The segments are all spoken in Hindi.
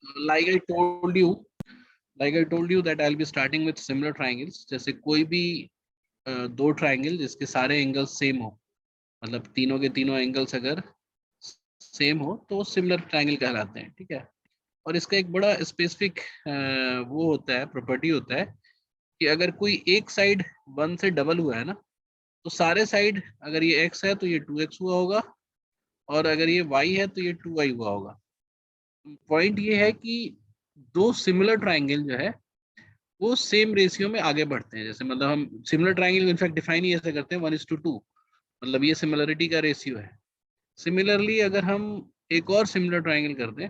like I told you, that I'll be starting with similar triangles. जैसे कोई भी दो ट्राइंगल जिसके सारे एंगल्स सेम हो, मतलब तीनों के तीनों एंगल्स अगर सेम हो तो सिमिलर ट्राइंगल कहलाते हैं, ठीक है। और इसका एक बड़ा स्पेसिफिक वो होता है, प्रॉपर्टी होता है कि अगर कोई एक साइड वन से डबल हुआ है ना, तो सारे साइड, अगर ये x है तो ये 2x हुआ होगा, और अगर ये y है तो ये 2y हुआ होगा। पॉइंट ये है कि दो सिमिलर ट्राइंगल जो है वो सेम रेशियो में आगे बढ़ते हैं। जैसे मतलब हम सिमिलर ट्राइंगल इनफैक्ट डिफाइन ही ऐसे करते हैं 1:2, मतलब ये सिमिलरिटी का रेशियो है। सिमिलरली अगर हम एक और सिमिलर ट्राइंगल कर दें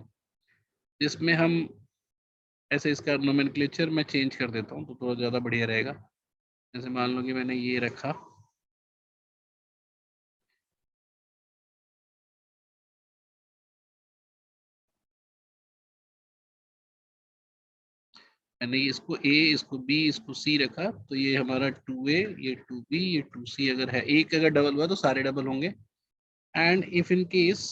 जिसमें हम ऐसे, इसका नोमेनक्लेचर मैं चेंज कर देता हूँ तो थोड़ा ज़्यादा बढ़िया रहेगा। जैसे मान लो कि मैंने ये रखा, मैंने इसको A, इसको B, इसको C रखा, तो ये हमारा 2A, ये 2B, ये 2C अगर है, एक अगर डबल हुआ तो सारे डबल होंगे। एंड इफ इन केस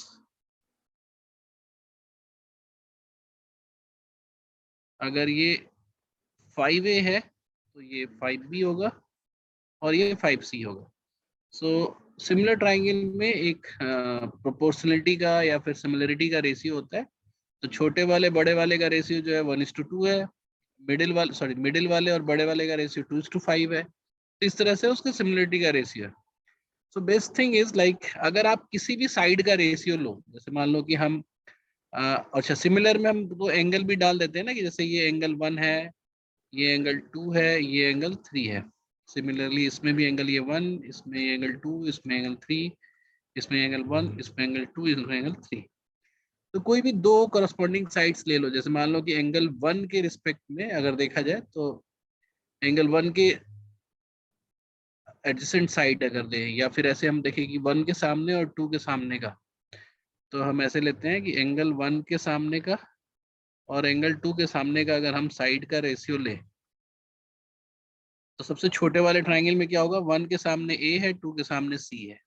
अगर ये 5A है तो ये 5B होगा और ये 5C होगा। सो सिमिलर ट्राइंगल में एक प्रोपोर्शनलिटी का या फिर सिमिलरिटी का रेशियो होता है। तो छोटे वाले बड़े वाले का रेशियो जो है 1:2 है, मिडिल वाले और बड़े वाले का रेशियो 2:5 है। तो इस तरह से उसका सिमिलरिटी का रेशियो है। So best thing is like अगर आप किसी भी साइड का रेशियो लो, जैसे मान लो कि हम अच्छा सिमिलर में हम तो एंगल भी डाल देते हैं ना, कि जैसे ये एंगल 1 है, ये एंगल 2 है, ये एंगल 3 है। सिमिलरली इसमें भी एंगल ये 1, इसमें एंगल 2, इसमें एंगल 3, इसमें एंगल 1, इसमें एंगल 2, इसमें एंगल 3। तो कोई भी दो करस्पॉन्डिंग साइड्स ले लो, जैसे मान लो कि एंगल 1 के रिस्पेक्ट में अगर देखा जाए तो एंगल 1 के एडजेसेंट साइड अगर दें, या फिर ऐसे हम देखें कि 1 के सामने और 2 के सामने का, तो हम ऐसे लेते हैं कि एंगल 1 के सामने का और एंगल 2 के सामने का अगर हम साइड का रेशियो लें, तो सबसे छोटे वाले ट्राइंगल में क्या होगा, 1 के सामने A है, 2 के सामने C है।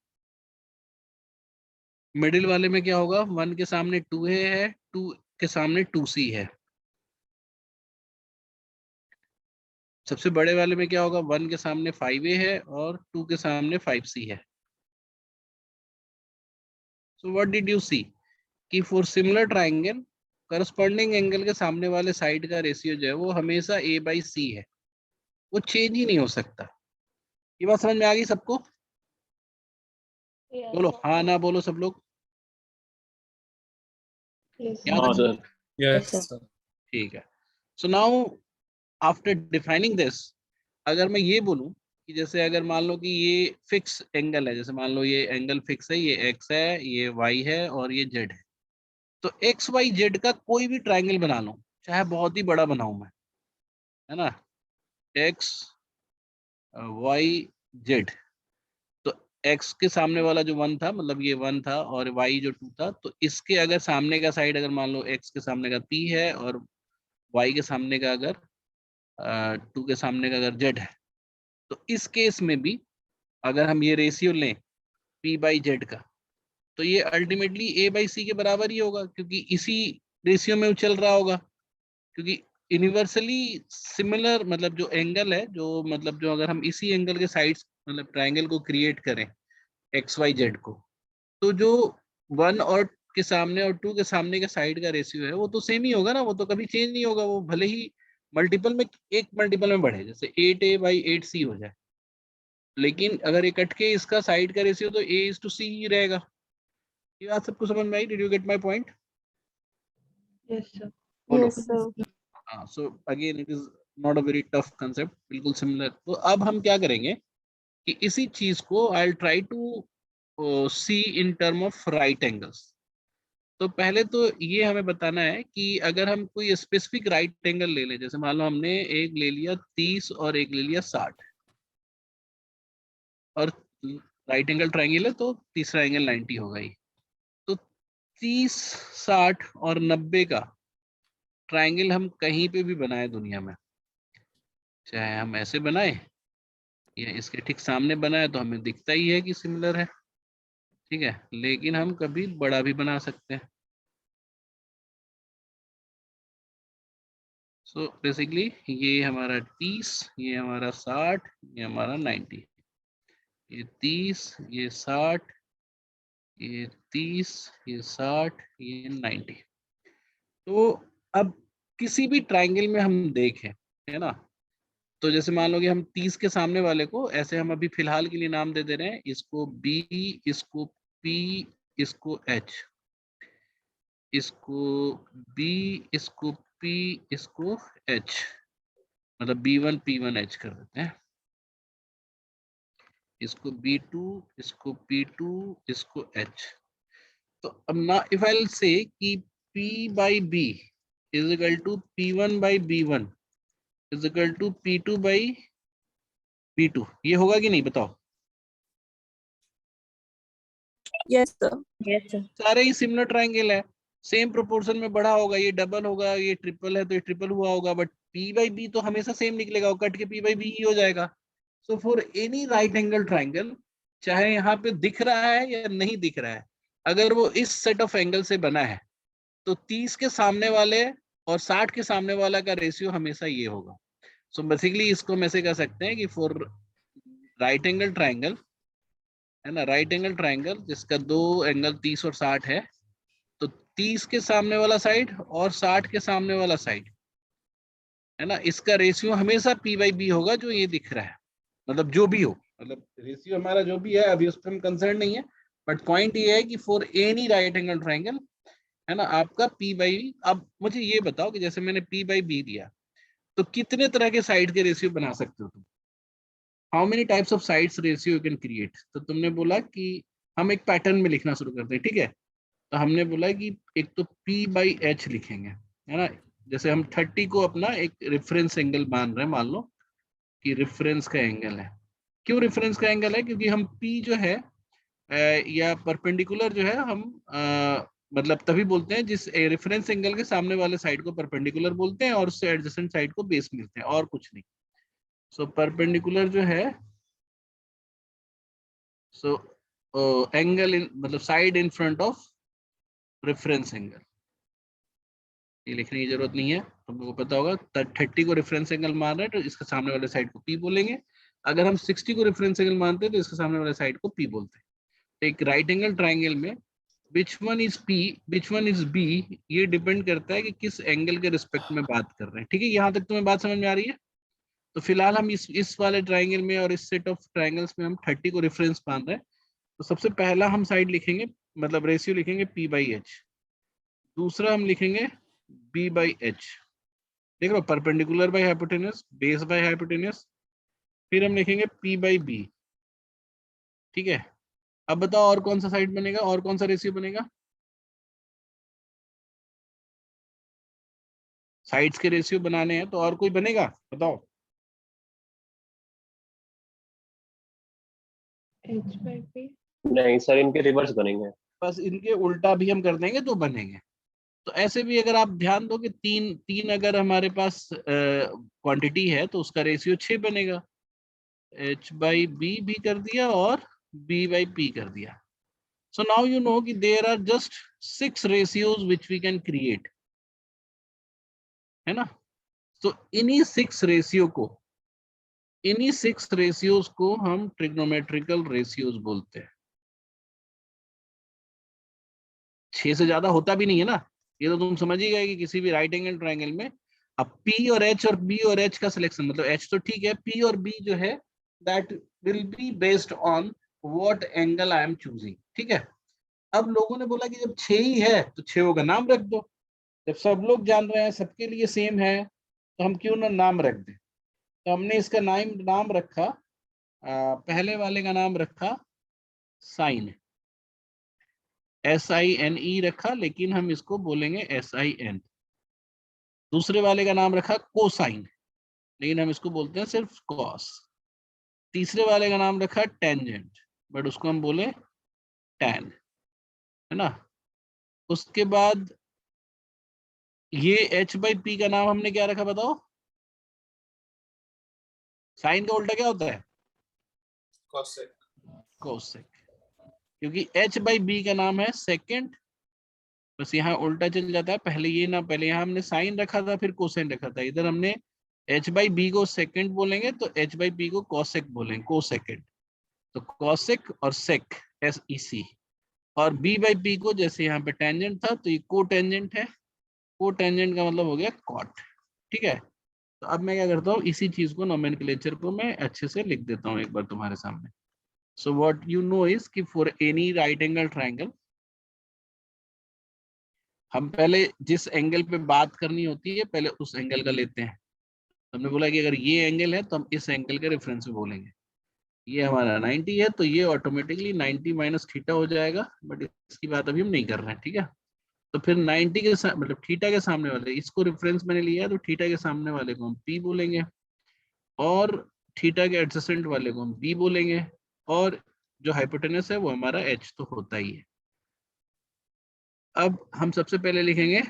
मिडिल वाले में क्या होगा, 1 के सामने 2A है, 2 के सामने 2C है। सबसे बड़े वाले में क्या होगा, 1 के सामने 5A है और 2 के सामने 5C है। So what did you see कि for similar triangle corresponding angle के सामने वाले साइड का रेशियो जो है वो हमेशा A/C है, वो चेंज ही नहीं हो सकता। ये बात समझ में आ गई सबको? Yes, बोलो sir. हाँ ना, बोलो सब लोग। Yes, यहाँ हाँ तक sir. yes, sir. Yes, sir. ठीक है। So now after defining this, अगर मैं ये बोलूं कि जैसे अगर मान लो कि ये फिक्स एंगल है, जैसे मान लो ये एंगल फिक्स है, ये एक्स है, ये वाई है और ये जेड है, तो एक्स वाई जेड का कोई भी ट्राइंगल बना लो, चाहे बहुत ही बड़ा बनाऊं मैं, है ना, एक्स वाई जेड, तो एक्स के सामने वाला जो 1 था, मतलब ये 1 था, और वाई जो 2 था, तो इसके अगर सामने का साइड अगर मान लो एक्स के सामने का पी है और वाई के सामने का अगर 2 के सामने का अगर जेड है, तो इस केस में भी अगर हम ये रेशियो लें P/Z का, तो ये अल्टीमेटली A/C के बराबर ही होगा, क्योंकि इसी रेशियो में वो चल रहा होगा। क्योंकि यूनिवर्सली सिमिलर मतलब जो एंगल है, जो मतलब जो अगर हम इसी एंगल के साइड्स मतलब ट्राइंगल को क्रिएट करें XYZ को, तो जो 1 और के सामने और 2 के सामने के साइड का रेशियो है वो तो सेम ही होगा ना, वो तो कभी चेंज नहीं होगा। वो भले ही मल्टीपल में, एक मल्टीपल में बढ़े, जैसे 8A/8C हो जाए, लेकिन अगर ये कट के इसका साइड का रेशियो तो A/C ही रहेगा। ये बात सबको समझ में आई? Did you get my point? Yes, sir. बोलो। Yes, sir. हाँ, so again it is not a very tough concept, बिल्कुल सिमिलर। तो अब हम क्या करेंगे कि इसी चीज को I try to see in term of right angles. तो पहले तो ये हमें बताना है कि अगर हम कोई स्पेसिफिक राइट एंगल ले लें, जैसे मान लो हमने एक ले लिया 30 और एक ले लिया 60, और राइट एंगल ट्राइंगल है तो तीसरा एंगल 90 होगा ही। तो 30, 60 और 90 का ट्राइंगल हम कहीं पे भी बनाए दुनिया में, चाहे हम ऐसे बनाए या इसके ठीक सामने बनाए, तो हमें दिखता ही है कि सिमिलर है, ठीक है। लेकिन हम कभी बड़ा भी बना सकते हैं, सो बेसिकली ये हमारा 30, ये हमारा 60, ये हमारा 90, ये 30, ये 60, ये 30, ये 60, ये 90। तो अब किसी भी ट्राइंगल में हम देखें, है ना, तो जैसे मान लो कि हम 30 के सामने वाले को ऐसे हम अभी फिलहाल के लिए नाम दे दे रहे हैं, इसको बी, इसको पी, इसको एच, इसको बी, इसको पी, इसको एच, मतलब B1 P1 एच कर देते हैं, इसको B2, इसको P2, इसको एच। तो अब ना इफ आई से कि P by B is equal to P1 by B1 is equal to P2 by B2, ये होगा कि नहीं बताओ? Yes, sir. Yes, sir. सारे ही सिमिलर ट्राइंगल है, सेम प्रोपोर्शन में बढ़ा होगा, ये डबल होगा, ये ट्रिपल है तो ये ट्रिपल हुआ होगा, बट P बाई B तो हमेशा सेम निकलेगा, कट के P बाई B ही हो जाएगा। So for any right angle triangle, चाहे यहाँ पे दिख रहा है या नहीं दिख रहा है, अगर वो इस सेट ऑफ एंगल से बना है तो 30 के सामने वाले और 60 के सामने वाला का रेशियो हमेशा ये होगा। सो बेसिकली इसको हम ऐसे कह सकते हैं कि फॉर राइट एंगल ट्राइंगल, है ना, राइट एंगल ट्राइंगल जिसका दो एंगल 30 और 60 है, तो 30 के सामने वाला साइड और 60 के सामने वाला साइड, है ना, इसका रेशियो हमेशा P बाई B होगा, जो ये दिख रहा है, मतलब जो भी हो, मतलब रेशियो हमारा जो भी है अभी उस पर हम कंसर्न नहीं है, बट पॉइंट ये है कि for any right angle triangle, है ना, आपका P बाई, अब मुझे ये बताओ कि जैसे मैंने P बाई B दिया, तो कितने तरह के साइड के रेशियो बना सकते हो तुम? How many types of sides ratio you can create? तो तुमने बोला कि हम एक पैटर्न में लिखना शुरू करते हैं, ठीक है, तो हमने बोला कि एक तो P बाई H लिखेंगे, है ना, जैसे हम 30 को अपना एक रेफरेंस एंगल मान रहे हैं, मान लो कि रेफरेंस का एंगल है। क्यों रेफरेंस का एंगल है? क्योंकि हम P जो है या परपेंडिकुलर जो है हम मतलब तभी बोलते हैं जिस रेफरेंस एंगल के सामने वाले साइड को परपेंडिकुलर बोलते हैं और उससे एडजेसेंट साइड को बेस मिलते हैं, और कुछ नहीं। सो परपेंडिकुलर जो है, सो एंगल इन मतलब side in front of reference angle, ये लिखने की जरूरत नहीं है, तुम लोगों को पता होगा। 30 को रेफरेंस एंगल मान रहे हैं तो इसके सामने वाले साइड को P बोलेंगे, अगर हम 60 को रेफरेंस एंगल मानते हैं तो इसके सामने वाले साइड को P बोलते हैं। एक राइट एंगल ट्राइंगल में which one is P, which one is B, ये डिपेंड करता है कि किस एंगल के रिस्पेक्ट में बात कर रहे हैं, ठीक है, यहाँ तक तुम्हें बात समझ में आ रही है? तो फिलहाल हम इस वाले ट्राइंगल में और इस सेट ऑफ ट्राइंगल्स में हम 30 को रेफरेंस मान रहे हैं, तो सबसे पहला हम साइड लिखेंगे, मतलब रेशियो लिखेंगे P बाई H, दूसरा हम लिखेंगे B बाई H, देख लो, perpendicular by hypotenuse, base by hypotenuse, फिर हम लिखेंगे P बाई B, ठीक है। अब बताओ और कौन सा साइड बनेगा, और कौन सा रेशियो बनेगा? साइड्स के रेशियो बनाने हैं तो और कोई बनेगा, बताओ? H by P. नहीं सर, इनके रिवर्स बनेंगे। बस इनके उल्टा भी हम कर देंगे तो बनेंगे। तो ऐसे भी अगर आप ध्यान दो कि तीन तीन अगर हमारे पास क्वांटिटी है तो उसका रेशियो 6 बनेगा, H बाई B भी कर दिया और B बाई P कर दिया। सो नाउ यू नो कि there are just 6 ratios which we can create, है ना। तो इन्हीं 6 रेशियोज को हम ट्रिग्नोमेट्रिकल रेशियोज बोलते हैं। 6 से ज्यादा होता भी नहीं है ना, ये तो तुम समझ ही गए कि किसी भी राइट एंगल ट्राइंगल में अब P और H और B और H का सिलेक्शन, मतलब H तो ठीक है, P और B जो है that will be based on what angle I am choosing, ठीक है। अब लोगों ने बोला कि जब 6 ही है तो 6 का नाम रख दो, जब सब लोग जान रहे हैं सबके लिए सेम है तो हम क्यों ना नाम रख दें। तो हमने इसका नाम रखा, पहले वाले का नाम रखा साइन, SINE रखा, लेकिन हम इसको बोलेंगे SIN। दूसरे वाले का नाम रखा कोसाइन, लेकिन हम इसको बोलते हैं सिर्फ कॉस। तीसरे वाले का नाम रखा टेंजेंट, बट उसको हम बोले टैन, है ना। उसके बाद ये H बाई P का नाम हमने क्या रखा बताओ? साइन का उल्टा क्या होता है? कोसेक। कोसेक, क्योंकि H बाई B का नाम है सेकेंड बस यहाँ उल्टा चल जाता है, पहले ये ना, पहले यहाँ हमने साइन रखा था फिर कोसाइन रखा था, इधर हमने h बाई बी को सेकेंड बोलेंगे तो h बाई बी को कोसेक बोलेंगे, कोसेकेंड। तो कोसेक और सेक SEC, और b बाई पी को जैसे यहाँ पे टेंजेंट था तो ये को टेंजेंट है, को टेंजेंट का मतलब हो गया कॉट। ठीक है, तो अब मैं क्या करता हूँ, इसी चीज को नोमेनक्लेचर को मैं अच्छे से लिख देता हूँ एक बार तुम्हारे सामने। So what you know is कि for any right angle triangle, हम पहले जिस एंगल पे बात करनी होती है पहले उस एंगल का लेते हैं। हमने बोला कि अगर ये एंगल है तो हम इस एंगल के रेफरेंस में बोलेंगे। ये हमारा 90 है तो ये ऑटोमेटिकली 90 माइनस थीटा हो जाएगा, बट इसकी बात अभी हम नहीं कर रहे हैं। ठीक है, तो फिर 90 के मतलब थीटा के सामने वाले, इसको रेफरेंस मैंने लिया है तो थीटा के सामने वाले को हम P बोलेंगे, और थीटा के एडजेसेंट वाले को हम B बोलेंगे, और जो हाइपोटेनस है वो हमारा H तो होता ही है। अब हम सबसे पहले लिखेंगे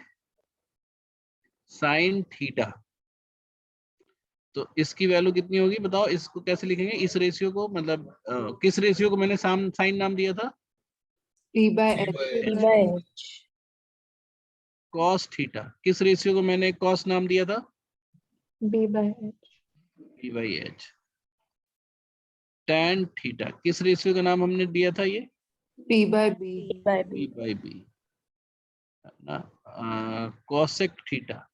साइन थीटा, तो इसकी वैल्यू कितनी होगी बताओ, इसको कैसे लिखेंगे, इस रेशियो को, मतलब किस रेशियो को मैंने साइन नाम दिया था, P by H. P by H. Cos theta. किस रेशियो को मैंने कॉस नाम दिया था, B by H. P by H. Tan theta किस रेशियो का नाम हमने दिया था, ये P by B. P by P B. By B ना। कॉसेक थीटा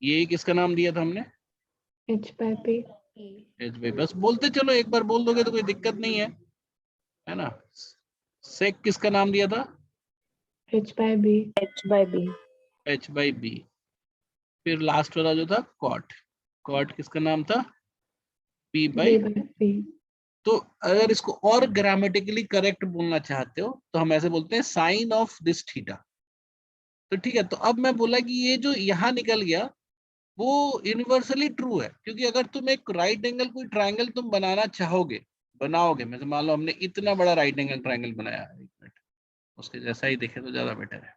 ये किसका नाम दिया था हमने, H by P. H by, बस बोलते चलो, एक बार बोल दोगे तो कोई दिक्कत नहीं है ना। सेक किसका नाम दिया था, H by B. H by B. H by B. फिर लास्ट वाला जो था कॉट, कॉट किसका नाम था, P B by. by P. तो अगर इसको और ग्रामेटिकली करेक्ट बोलना चाहते हो तो हम ऐसे बोलते हैं साइन ऑफ दिस थीटा। तो ठीक है, तो अब मैं बोला कि ये जो यहाँ निकल गया वो यूनिवर्सली ट्रू है, क्योंकि अगर तुम एक राइट एंगल कोई ट्रायंगल तुम बनाना चाहोगे, बनाओगे, मैं मान लो हमने इतना बड़ा राइट एंगल ट्रायंगल बनाया, एक मिनट उसके जैसा ही देखे तो ज्यादा बेटर है।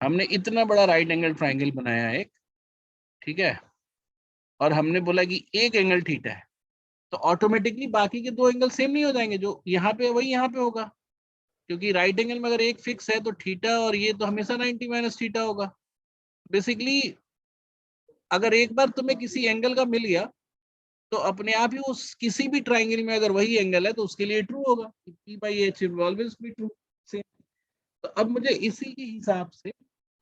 हमने इतना बड़ा राइट एंगल ट्रायंगल बनाया एक, ठीक है, और हमने बोला कि एक एंगल थीटा है, तो ऑटोमेटिकली बाकी के दो एंगल सेम नहीं हो जाएंगे, जो यहाँ पे वही यहाँ पे होगा, क्योंकि राइट एंगल में अगर एक फिक्स है तो थीटा और ये तो हमेशा 90 माइनस थीटा होगा। बेसिकली अगर एक बार तुम्हें किसी एंगल का मिल गया तो अपने आप ही उस किसी भी ट्राइंगल में अगर वही एंगल है तो उसके लिए ट्रू होगा, P by H will always be true. तो अब मुझे इसी के हिसाब से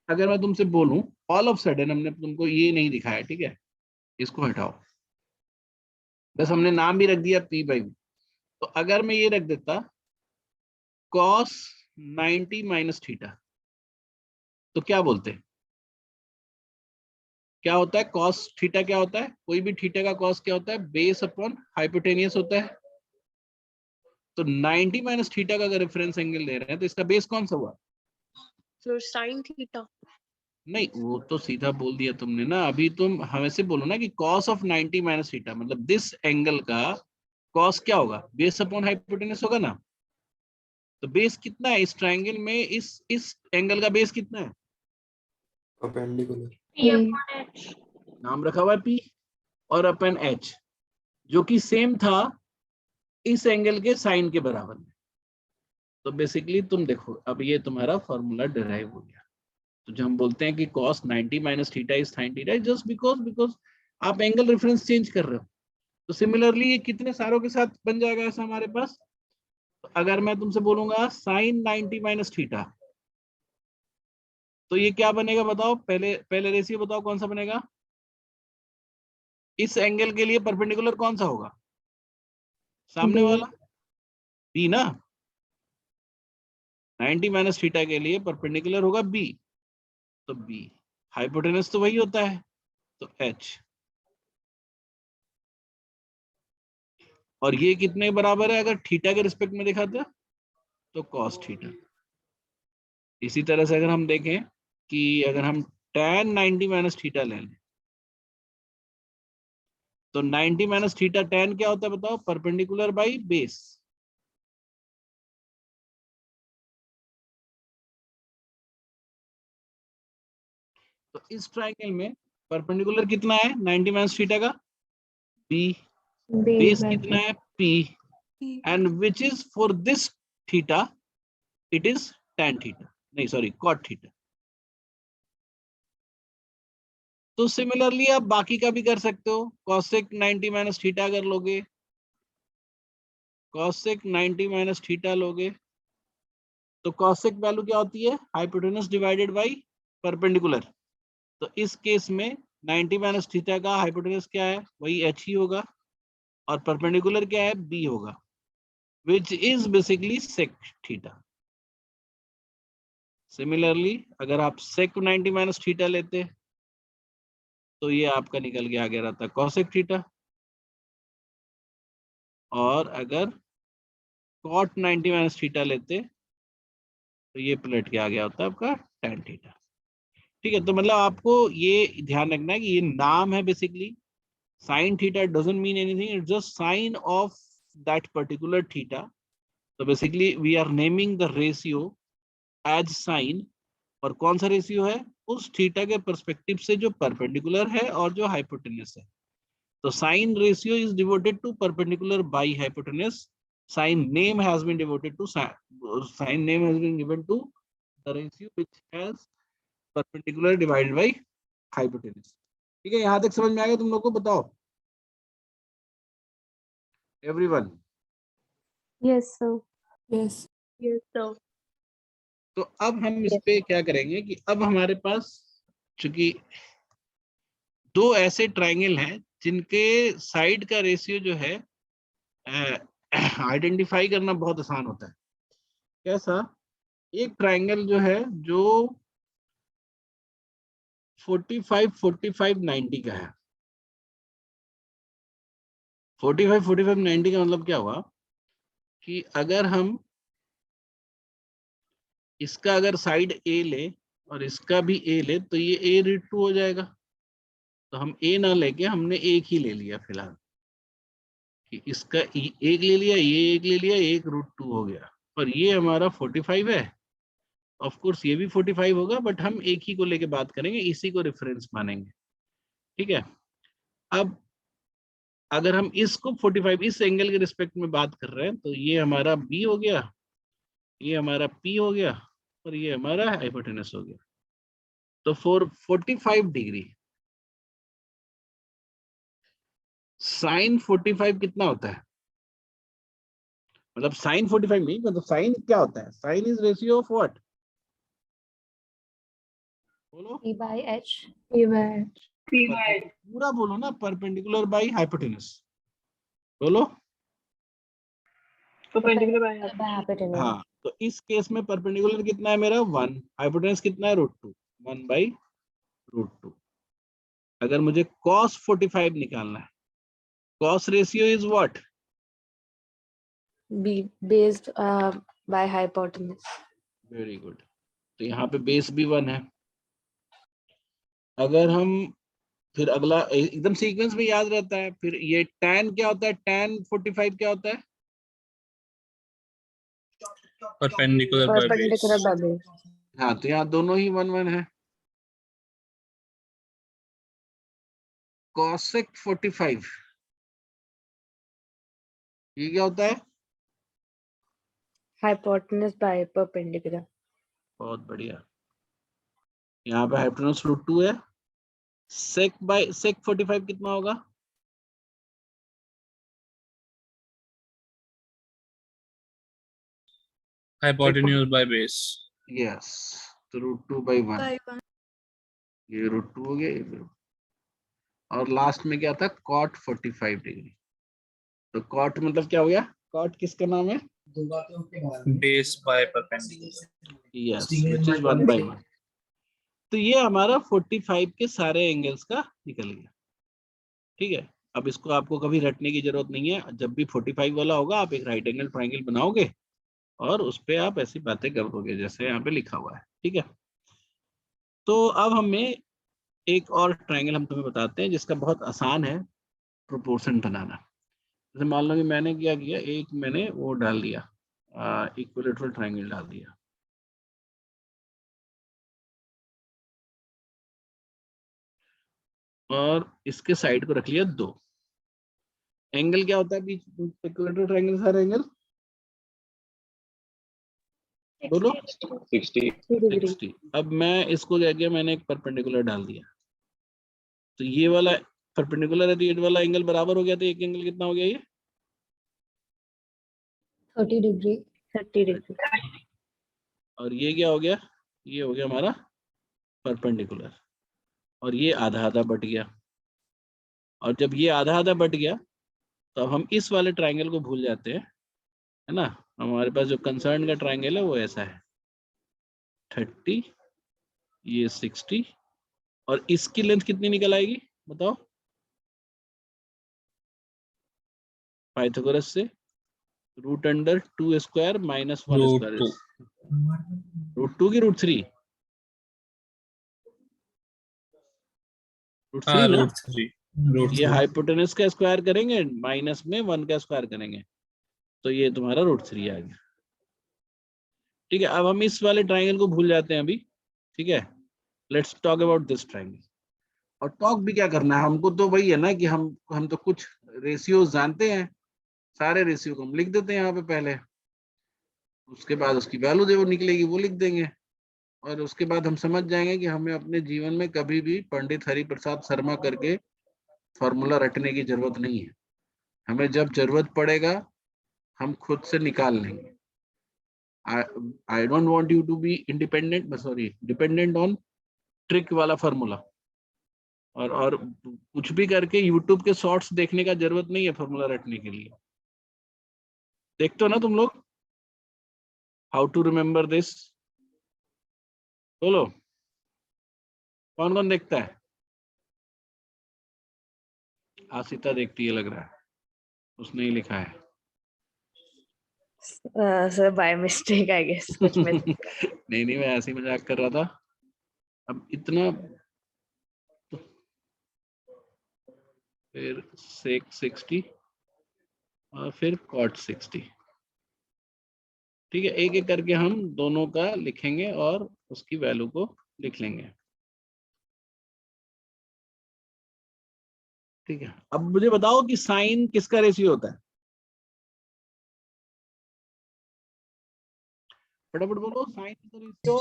अगर मैं तुमसे बोलूं, ऑल ऑफ सडन हमने तुमको ये नहीं दिखाया, ठीक है, इसको हटाओ, बस हमने नाम भी रख दिया P बाई बी। तो अगर मैं ये रख देता cos 90 माइनस थीटा, तो क्या बोलते हैं, क्या होता है cos थीटा, क्या होता है, कोई भी थीटा का cos क्या होता है, बेस अपॉन हाइपोटेनियस होता है। तो 90 माइनस थीटा का अगर रेफरेंस एंगल ले रहे हैं तो इसका बेस कौन सा हुआ, So sin theta. नहीं वो तो सीधा बोल दिया तुमने ना, अभी तुम हमें से बोलो ना कि cos ऑफ 90 माइनस थीटा, मतलब दिस एंगल का cos क्या होगा, बेस अपॉन हाइपोटेनस होगा ना। तो बेस कितना है इस ट्रायंगल में, इस एंगल का बेस कितना है, परपेंडिकुलर P. नाम रखा हुआ है P और अपन H, जो कि सेम था इस एंगल के साइन के बराबर में। तो बेसिकली तुम देखो अब ये तुम्हारा फॉर्मूला डिराइव हो गया। तो जब हम बोलते हैं कि cos 90 minus theta is sin theta, just because आप एंगल रेफरेंस चेंज कर रहे हो। तो सिमिलरली ये कितने सारों के साथ बन जाएगा ऐसा हमारे पास, तो अगर मैं तुमसे बोलूंगा sin 90 माइनस थीटा, तो ये क्या बनेगा बताओ, पहले रेशियो बताओ कौन सा बनेगा, इस एंगल के लिए परपेंडिकुलर कौन सा होगा, सामने B. वाला B ना, 90 माइनस थीटा के लिए परपेंडिकुलर होगा B, तो B, हाइपोटेनस तो वही होता है तो H, और ये कितने बराबर है अगर थीटा के रिस्पेक्ट में देखा था तो cos थीटा। इसी तरह से अगर हम देखें कि अगर हम tan 90 माइनस थीटा ले लें, तो 90 माइनस थीटा tan क्या होता है बताओ, परपेंडिकुलर बाई बेस। तो इस ट्रायंगल में परपेंडिकुलर कितना है 90 माइनस थीटा का, B, B बेस by कितना P. है P, and which is for this theta it is tan theta, नहीं सॉरी cot थीटा। तो सिमिलरली आप बाकी का भी कर सकते हो। cosec 90 माइनस थीटा अगर लोगे, cosec 90 माइनस थीटा लोगे तो cosec वैल्यू क्या होती है, हाइपोटेनस डिवाइडेड बाई परपेंडिकुलर। तो इस केस में 90 माइनस थीटा का हाइपोटेनस क्या है, वही h ही होगा, और परपेंडिकुलर क्या है, b होगा, which is basically sec theta. Similarly अगर आप sec 90 माइनस थीटा लेते तो ये आपका निकल के आ गया रहता cosec थीटा, और अगर cot 90 माइनस थीटा लेते तो ये पलट के आ गया होता आपका tan थीटा। ठीक है, तो मतलब आपको ये ध्यान रखना है कि ये नाम है basically, sin theta doesn't mean anything, it's just sign of that particular theta. So basically we are naming the ratio as sin, और कौन सा रेशियो है, उस थीटा के परस्पेक्टिव से जो परपेंडिकुलर है और जो हाइपोटेनस है। तो sin ratio is devoted to perpendicular by hypotenuse. Sin name has been devoted to sin name has been given to the ratio which has perpendicular divided by hypotenuse. ठीक है, यहां तक समझ में आ गया तुम लोग को, बताओ everyone. Yes, sir. Yes. Yes, sir. तो अब हम इस Yes. पे क्या करेंगे कि अब हमारे पास चूंकि दो ऐसे ट्राइंगल हैं जिनके साइड का रेशियो जो है आइडेंटिफाई करना बहुत आसान होता है। कैसा, एक ट्राइंगल जो है जो 45 45 90 का है। 45 45 90 का मतलब क्या हुआ कि अगर हम इसका अगर साइड ए ले और इसका भी ए ले तो ये ए रूट 2 हो जाएगा। तो हम ए ना लेके हमने एक ही ले लिया फिलहाल, कि इसका एक ले लिया, ये एक ले लिया, एक रूट 2 हो गया, और ये हमारा 45 है। ऑफ कोर्स ये भी 45 होगा, बट हम एक ही को लेके बात करेंगे, इसी को रेफरेंस मानेंगे। ठीक है, अब अगर हम इसको 45 इस एंगल के रिस्पेक्ट में बात कर रहे हैं तो ये हमारा बी हो गया, ये हमारा पी हो गया, और ये हमारा हाइपोटेनस हो गया। तो फॉर 45 डिग्री साइन 45 कितना होता है, मतलब साइन 45 नहीं, मतलब साइन क्या होता है, sine is ratio of what, बोलो E by H. P by H. पूरा बोलो ना, परपेंडिकुलर बाई हाइपोटेनस, बोलो। Perpendicular by hypotenuse. हाँ, तो इस केस में परपेंडिकुलर कितना है मेरा 1, हाइपोटेनस कितना है रूट 2, 1 बाई रूट 2। अगर मुझे cos 45 निकालना है, cos ratio is what, B based by hypotenuse. Very good. तो यहाँ पे बेस भी 1 है। अगर हम फिर अगला एकदम सीक्वेंस में याद रहता है, फिर ये tan क्या होता है, tan 45 क्या होता है, perpendicular by base. Perpendicular by base. हाँ, तो यहाँ दोनों ही 1 1 है। cosec 45 ये क्या होता है, Hypotenuse by perpendicular. बहुत बढ़िया। यहाँ पे हाइपोटेनस रूट 2 है। sec बाय sec 45 कितना होगा, हाइपोटेन्यूज बाय बेस। यस, तो रूट 2 बाई 1, ये रूट 2 हो गया, ये भी और लास्ट में क्या था, cot 45 डिग्री। तो cot मतलब क्या हो गया, cot किसका नाम है, base by perpendicular. Yes, which is 1 by 1। तो ये हमारा 45 के सारे एंगल्स का निकल गया। ठीक है, अब इसको आपको कभी रटने की जरूरत नहीं है, जब भी 45 वाला होगा आप एक राइट एंगल ट्राइंगल बनाओगे और उस पे आप ऐसी बातें करोगे जैसे यहाँ पे लिखा हुआ है। ठीक है, तो अब हमें एक और ट्राइंगल हम तुम्हें बताते हैं जिसका बहुत आसान है प्रोपोर्शन बनाना। जैसे मान लो कि मैंने क्या किया, एक मैंने वो डाल दिया, इक्विलेटरल ट्राइंगल डाल दिया। और इसके साइड को रख लिया 2। एंगल क्या होता है बीच इक्विलेटरल ट्राइंगल, सारे एंगल बोलो, 60। 3 degree. 60। अब मैं इसको क्या किया, मैंने एक परपेंडिकुलर डाल दिया। तो ये वाला परपेंडिकुलर है तो ये वाला एंगल बराबर हो गया, तो एक एंगल कितना हो गया ये 30 degree. 30 degree. और ये क्या हो गया, ये हो गया हमारा परपेंडिकुलर और ये आधा आधा बट गया। और जब ये आधा आधा बट गया तो अब हम इस वाले ट्रायंगल को भूल जाते हैं, है ना। हमारे पास जो कंसर्न का ट्रायंगल है वो ऐसा है 30, ये 60 और इसकी लेंथ कितनी निकल आएगी बताओ पाइथागोरस से, √2 स्क्वायर माइनस 1 Root स्क्वायर, 2. √2 की √3, √3 ना। Root 3. Root ये 3. हाइपोटेनस का स्क्वायर करेंगे माइनस में 1 का स्क्वायर करेंगे तो ये तुम्हारा √3 आ गया। ठीक है, अब हम इस वाले ट्रायंगल को भूल जाते हैं अभी। ठीक है, let's talk about this triangle. और टॉक भी क्या करना है हमको, तो वही है ना कि हम तो कुछ रेशियोज जानते हैं, सारे रेशियो को हम लिख देते हैं यहाँ पे पहले, उसके बाद उसकी वैल्यू जो निकलेगी वो लिख देंगे और उसके बाद हम समझ जाएंगे कि हमें अपने जीवन में कभी भी पंडित हरिप्रसाद शर्मा करके फॉर्मूला रटने की जरूरत नहीं है। हमें जब जरूरत पड़ेगा हम खुद से निकाल लेंगे। I don't want you to be dependent on trick वाला फॉर्मूला और कुछ भी करके यूट्यूब के शॉर्ट्स देखने का जरूरत नहीं है फॉर्मूला रटने के लिए। देखते हो ना तुम लोग हाउ टू रिमेम्बर दिस, बोलो कौन कौन देखता है। आसिता देखती है लग रहा है, उसने ही लिखा है। Sir, by mistake, I guess. कुछ में नहीं नहीं, मैं ऐसे ही मजाक कर रहा था। अब इतना फिर sec 60 और फिर cot 60। ठीक है, एक एक करके हम दोनों का लिखेंगे और उसकी वैल्यू को लिख लेंगे। ठीक है, अब मुझे बताओ कि साइन किसका रेशियो होता है, फटाफट बोलो। साइन का ratio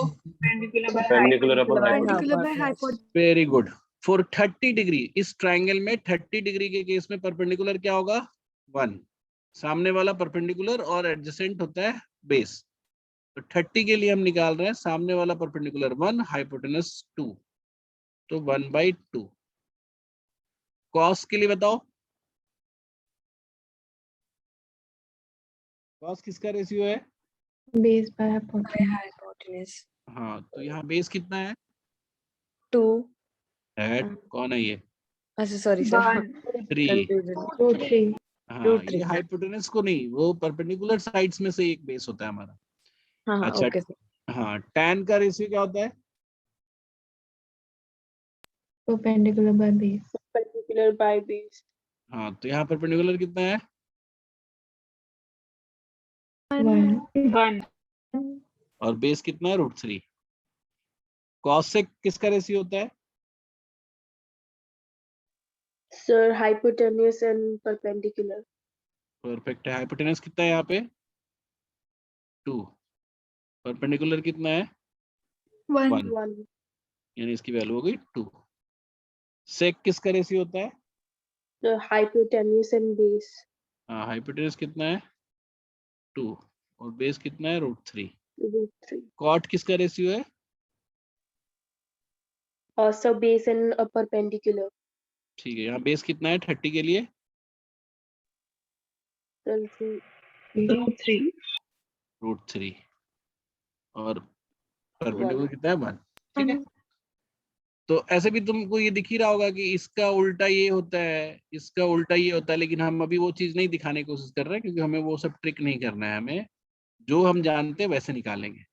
Perpendicular upon Perpendicular by hypotenuse. hypotenuse. Very good. For 30 degree, इस ट्रायंगल में 30 डिग्री के केस में परपेंडिकुलर क्या होगा 1, सामने वाला परपेंडिकुलर और एडजेसेंट होता है बेस। तो 30 के लिए हम निकाल रहे हैं सामने वाला परपेंडिकुलर 1, हाइपोटेनस 2, तो 1/2। कॉस के लिए बताओ, कॉस किसका रेशियो है, Base by hypotenuse. hypotenuse. हाँ तो यहाँ बेस कितना है, 2. कौन है ये अच्छा, sorry, sir. 3। Confusion. √3. हाँ √3. ये हाइपोटेनस को नहीं, वो परपेंडिकुलर साइड्स में से एक बेस होता है हमारा। हाँ, अच्छा okay, sir. हाँ, tan का रेशियो क्या होता है, Perpendicular by base. Perpendicular by base. हाँ तो यहाँ परपेंडिकुलर कितना है 1. और बेस कितना है √3। कॉस से किसका रेशियो होता है, Sir, hypotenuse and perpendicular. Perfect है। हाइपोटेनस कितना है यहाँ पे 2, परपेंडिकुलर कितना है 1, 1. यानी इसकी वैल्यू हो गई 2। सेक किसका रेशियो होता है, The hypotenuse and base. हाँ हाइपोटेनस कितना है 2 और बेस कितना है √3। √3. कॉट किसका रेशियो है, Also base and a perpendicular. ठीक है, यहाँ बेस कितना है 30 के लिए √3. √3 और परपेंडिकुलर कितना है 1। ठीक है, तो ऐसे भी तुमको ये दिख ही रहा होगा कि इसका उल्टा ये होता है, इसका उल्टा ये होता है, लेकिन हम अभी वो चीज नहीं दिखाने की कोशिश कर रहे हैं क्योंकि हमें वो सब ट्रिक नहीं करना है, हमें जो हम जानते हैं वैसे निकालेंगे।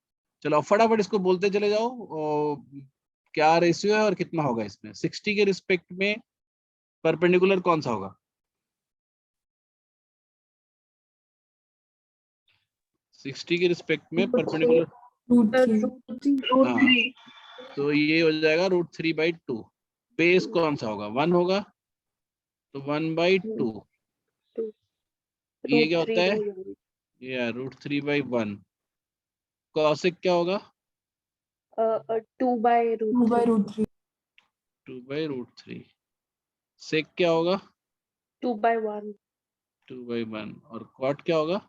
चलो अब फटाफट इसको बोलते चले जाओ क्या रेशियो है और कितना होगा इसमें। 60 के रिस्पेक्ट में परपेंडिकुलर कौन सा होगा, 60 के रिस्पेक्ट में परपेंडिकुलर, √3. हाँ तो ये हो जाएगा √3/2। बेस कौन सा होगा 1 होगा तो 1/2। ये क्या होता है, ये √3/1। कॉसेक क्या होगा 2/√3. 2/√3. 2/√3। सेक क्या होगा? 2/1. 2/1 और कॉट क्या होगा?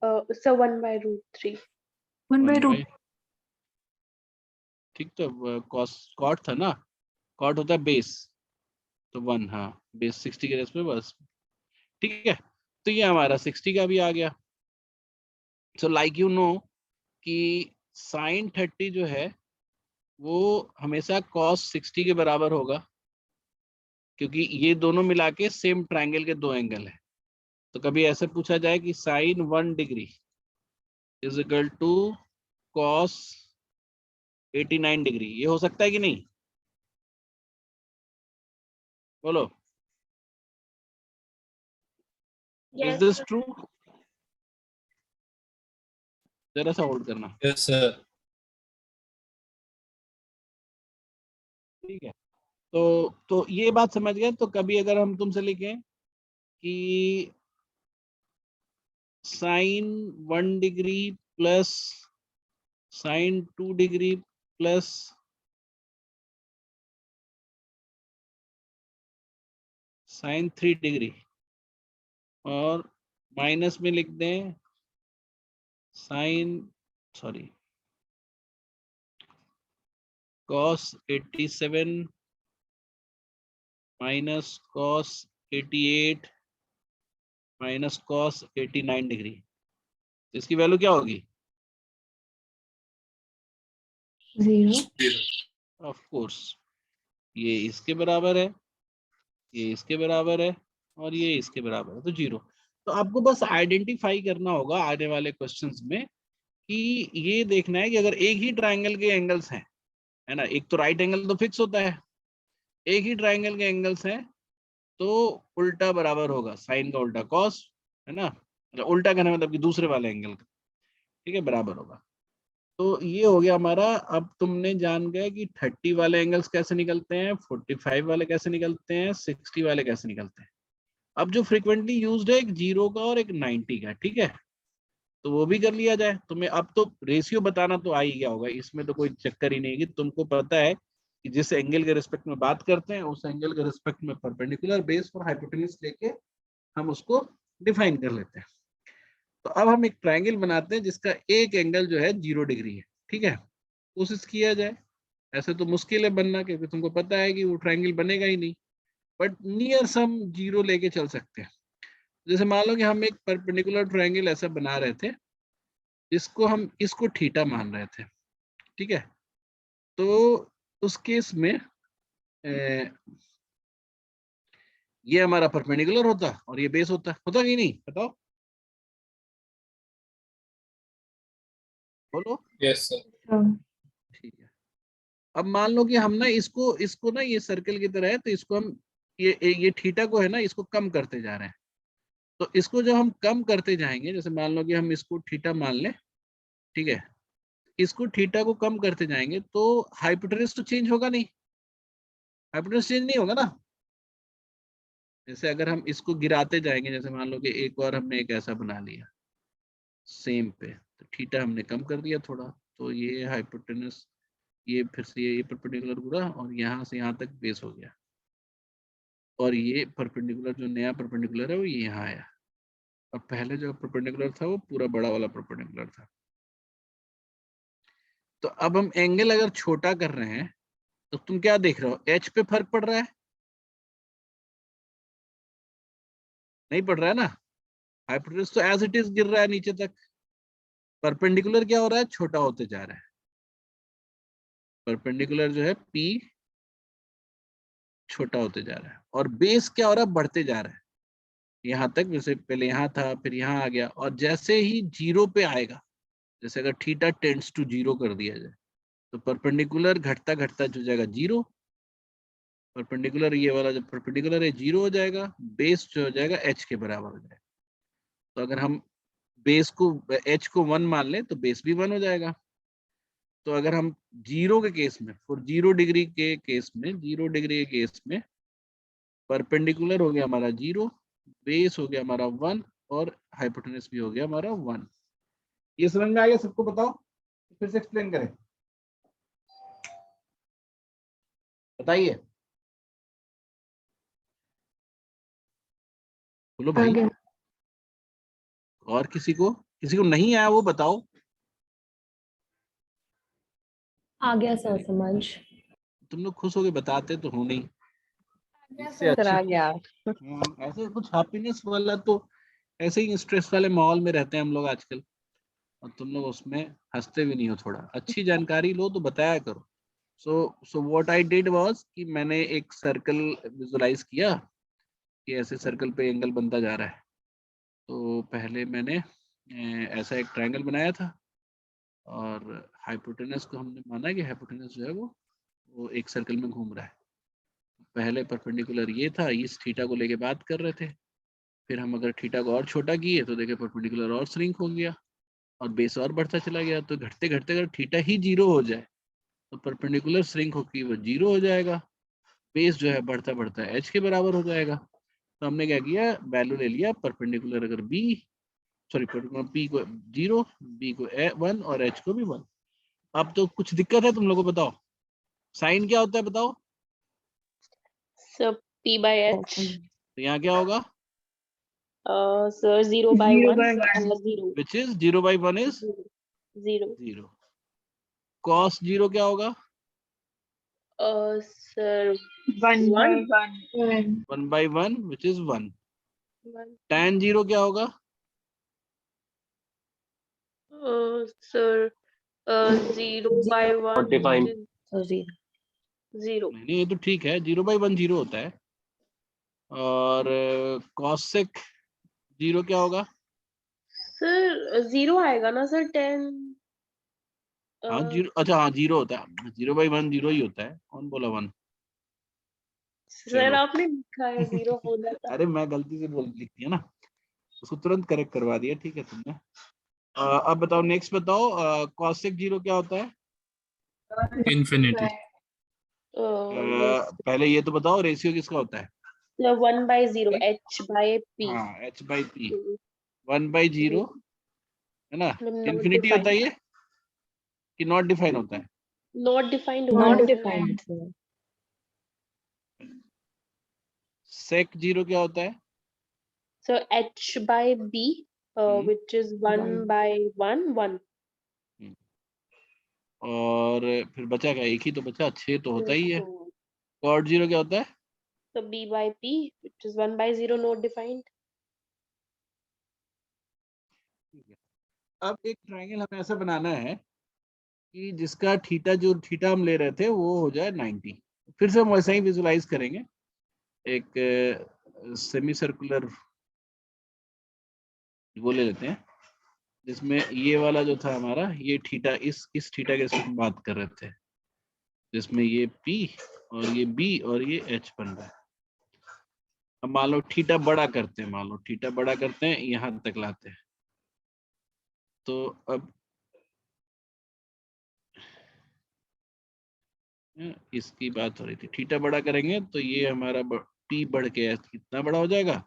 So 1/√3. 1/√. ठीक, तो कॉस कॉट था ना, कॉट होता है बेस, तो 1, हाँ बेस 60 के रेस में बस, ठीक है। तो ये हमारा 60 का भी आ गया। सो लाइक यू नो कि साइन 30 जो है वो हमेशा कॉस 60 के बराबर होगा, क्योंकि ये दोनों मिला के सेम ट्राइंगल के दो एंगल है। तो कभी ऐसे पूछा जाए कि sine 1 degree is equal to cos 89 degree, ये हो सकता है कि नहीं? बोलो, इज Yes. This true? जरा सा होल्ड करना, Yes, sir. ठीक है। तो ये बात समझ गए। तो कभी अगर हम तुमसे लिखें कि sine 1 degree plus sine 2 degree plus sine 3 degree और माइनस में लिख दें sine sorry cos 87 minus cos 88 minus cos 89 degree, इसकी वैल्यू क्या होगी? 0. ऑफ कोर्स ये इसके बराबर है, ये इसके बराबर है और ये इसके बराबर है, तो 0। तो आपको बस आइडेंटिफाई करना होगा आने वाले क्वेश्चंस में कि ये देखना है कि अगर एक ही ट्राइंगल के एंगल्स हैं, है ना, एक तो राइट एंगल तो फिक्स होता है, एक ही ट्राइंगल के एंगल्स हैं तो उल्टा बराबर होगा साइन का उल्टा कॉस, है ना, मतलब उल्टा कहना मतलब कि दूसरे वाले एंगल का, ठीक है, बराबर होगा। तो ये हो गया हमारा। अब तुमने जान गए कि 30 वाले एंगल्स कैसे निकलते हैं, 45 वाले कैसे निकलते हैं, 60 वाले कैसे निकलते हैं। अब जो फ्रिक्वेंटली यूज्ड है एक 0 का और एक 90 का, ठीक है, तो वो भी कर लिया जाए। तुम्हें अब तो रेशियो बताना तो आ ही गया होगा, इसमें तो कोई चक्कर ही नहीं है कि तुमको पता है कि जिस एंगल के रिस्पेक्ट में बात करते हैं उस एंगल के रिस्पेक्ट में परपेंडिकुलर, बेस और हाइपोटेन्यूज लेके हम उसको डिफाइन कर लेते हैं। तो अब हम एक ट्राइंगल बनाते हैं जिसका एक एंगल जो है 0 डिग्री है, ठीक है, कोशिश किया जाए। ऐसे तो मुश्किल है बनना, क्योंकि तुमको पता है कि वो ट्राइंगल बनेगा ही नहीं, बट नियर सम 0 लेके चल सकते हैं। जैसे मान लो कि हम एक परपेंडिकुलर ट्राइंगल ऐसा बना रहे थे जिसको हम इसको थीटा मान रहे थे, ठीक है। तो उस केस में ये हमारा परपेंडिकुलर होता और ये बेस होता कि नहीं, बताओ, बोलो। Yes, sir. ठीक है। अब मान लो कि हम ना इसको इसको ना ये सर्कल की तरह है, तो इसको हम ये थीटा को है ना, इसको कम करते जा रहे हैं। तो इसको जब हम कम करते जाएंगे, जैसे मान लो कि हम इसको थीटा मान लें, ठीक है, इसको थीटा को कम करते जाएंगे तो हाइपोटेन्यूज तो चेंज होगा नहीं, हाइपोटेन्यूज चेंज नहीं होगा ना। जैसे अगर हम इसको गिराते जाएंगे, जैसे मान लो कि एक बार हमने एक ऐसा बना लिया सेम पे, तो थीटा हमने कम कर दिया थोड़ा, तो ये हाइपोटेन्यूज, ये फिर से ये परपेंडिकुलर पूरा और यहाँ से यहाँ तक बेस हो गया, और ये परपेंडिकुलर जो नया परपेंडिकुलर है वो ये यहाँ आया, और पहले जो परपेंडिकुलर था वो पूरा बड़ा वाला परपेंडिकुलर था। तो अब हम एंगल अगर छोटा कर रहे हैं तो तुम क्या देख रहे हो, एच पे फर्क पड़ रहा है? नहीं पड़ रहा है ना, हाइपोटेन्यूज तो एज इट इज गिर रहा है नीचे तक। परपेंडिकुलर क्या हो रहा है, छोटा होते जा रहा है। परपेंडिकुलर जो है पी छोटा होते जा रहा है, और बेस क्या हो रहा है, बढ़ते जा रहा है यहाँ तक। जैसे पहले यहाँ था फिर यहाँ आ गया, और जैसे ही 0 पे आएगा, जैसे अगर थीटा टेंड्स टू 0 कर दिया जाए तो परपेंडिकुलर घटता घटता जो जाएगा 0, परपेंडिकुलर ये वाला जो परपेंडिकुलर है 0 हो जाएगा, बेस जो हो जाएगा h के बराबर हो जाएगा। तो अगर हम बेस को h को 1 मान लें तो बेस भी 1 हो जाएगा। तो अगर हम 0 के केस में, फॉर 0 डिग्री के केस में, 0 डिग्री के केस में परपेंडिकुलर हो गया हमारा 0, बेस हो गया हमारा 1 और हाइपोटेन्यूज भी हो गया हमारा 1। ये समझ में आ गया सबको? बताओ, फिर से एक्सप्लेन करें, बताइए। बोलो आ भाई, गया और किसी को नहीं आया वो बताओ। आ गया सर समझ। तुम लोग खुश होके बताते तो हो नहीं, इससे सर अच्छी आ गया। ऐसे कुछ हैप्पीनेस वाला तो ऐसे ही स्ट्रेस वाले माहौल में रहते हैं हम लोग आजकल, और तुम लोग उसमें हंसते भी नहीं हो। थोड़ा अच्छी जानकारी लो तो बताया करो। So what I did was कि मैंने एक सर्कल विजुलाइज किया कि ऐसे सर्कल पे एंगल बनता जा रहा है। तो पहले मैंने ऐसा एक ट्रायंगल बनाया था, और हाइपोटेनस को हमने माना कि हाइपोटेनस जो है वो एक सर्कल में घूम रहा है। पहले परपेंडिकुलर ये था, इस थीटा को लेके बात कर रहे थे। फिर हम अगर थीटा को और छोटा किए तो देखे परपेंडिकुलर और श्रिंक हो गया, और बेस और बढ़ता चला गया। तो घटते घटते अगर थीटा ही 0 हो जाए तो परपेंडिकुलर श्रिंक होकर वो 0 हो जाएगा, बेस जो है बढ़ता बढ़ता h के बराबर हो जाएगा। तो हमने क्या किया, वैल्यू ले लिया परपेंडिकुलर अगर परपेंडिकुलर p को 0, b को 1 और h को भी 1। अब तो कुछ दिक्कत है तुम लोगों को, बताओ साइन क्या होता है बताओ। So P by H. तो यहाँ क्या होगा, So 0 by 1. 0. Which is 0 by 1 is 0. 0। cos 0 क्या होगा, Sir 1 by 1. 1. 1 by 1 which is 1। 1. tan 0 क्या होगा, Sir 0 by 1. 45. 0. नहीं ये तो ठीक है, 0 by 1 0 होता है। और cosec 0 क्या होगा, Sir 0 आएगा ना सर 10. हाँ 0, अच्छा हाँ 0 होता है, 0 by 1 0 ही होता है, कौन बोला 1। सर आपने लिखा है 0 हो जाता। अरे मैं गलती से लिख दिया ना, उसको तुरंत करेक्ट करवा दिया, ठीक है तुमने। अब बताओ नेक्स्ट बताओ, cosec 0 क्या होता है। Infinity. पहले ये तो बताओ रेशियो किसका होता है। 1 by 0 H by P. हाँ h by p, 1 by 0 है ना। Not इन्फिनिटी होता है defined. ये कि नॉट डिफाइन होता है। Not defined. Not one. defined. sec 0 क्या होता है, So H by B, which is 1 by 1, 1. और फिर बचा क्या, एक ही तो बचा, 6 तो होता ही है। So, cot 0 क्या होता है, so B by P, which is 1 by 0, not defined. अब एक ट्रायंगल हमें ऐसा बनाना है कि जिसका थीटा, जो थीटा हम ले रहे थे वो हो जाए 90। फिर से हम वैसा ही विजुलाइज करेंगे, एक सेमी सर्कुलर वो ले लेते हैं जिसमें ये वाला जो था हमारा, ये थीटा, इस थीटा के साथ बात कर रहे थे, जिसमें ये P और ये B और ये H बन रहा है। अब मान लो थीटा बड़ा करते हैं, मान लो थीटा बड़ा करते हैं, यहाँ तक लाते हैं। तो अब इसकी बात हो रही थी, थीटा बड़ा करेंगे तो ये हमारा P बढ़ के कितना बड़ा हो जाएगा,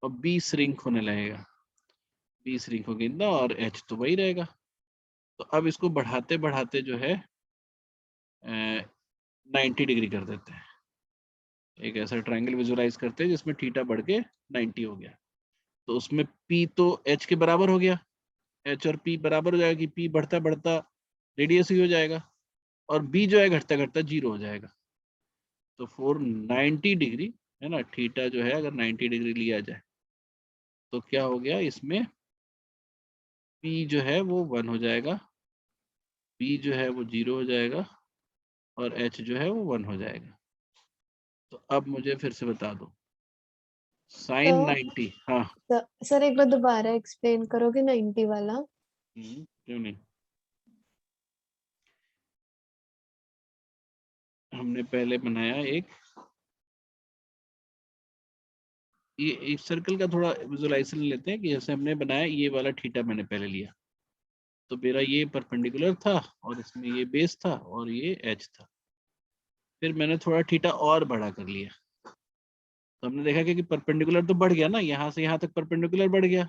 और B श्रिंक होने लगेगा, B श्रिंक हो कितना, और H तो वही रहेगा। तो अब इसको बढ़ाते बढ़ाते जो है 90 डिग्री कर देते हैं। एक ऐसा ट्रायंगल विजुलाइज करते हैं जिसमें थीटा बढ़ के 90 हो गया। तो उसमें P तो H के बराबर हो गया, H और P बराबर हो जाएगा कि P बढ़ता बढ़ता रेडियस ही हो जाएगा, और B जो है घटता घटता 0 हो जाएगा। तो 490 डिग्री है ना, थीटा जो है अगर 90 डिग्री लिया जाए तो क्या हो गया, इसमें P जो है वो 1 हो जाएगा, B जो है वो 0 हो जाएगा, और H जो है वो 1 हो जाएगा। तो अब मुझे फिर से बता दो साइन 90। हाँ सर एक बार दोबारा एक्सप्लेन करोगे 90 वाला। क्यों नहीं, हमने पहले बनाया ये एक सर्कल का थोड़ा विजुलाइजेशन लेते हैं कि जैसे हमने बनाया, ये वाला थीटा मैंने पहले लिया, तो मेरा ये परपेंडिकुलर था और इसमें ये बेस था और ये एच था। फिर मैंने थोड़ा थीटा और बड़ा कर लिया, तो हमने देखा कि परपेंडिकुलर तो बढ़ गया ना, यहाँ से यहाँ तक परपेंडिकुलर बढ़ गया,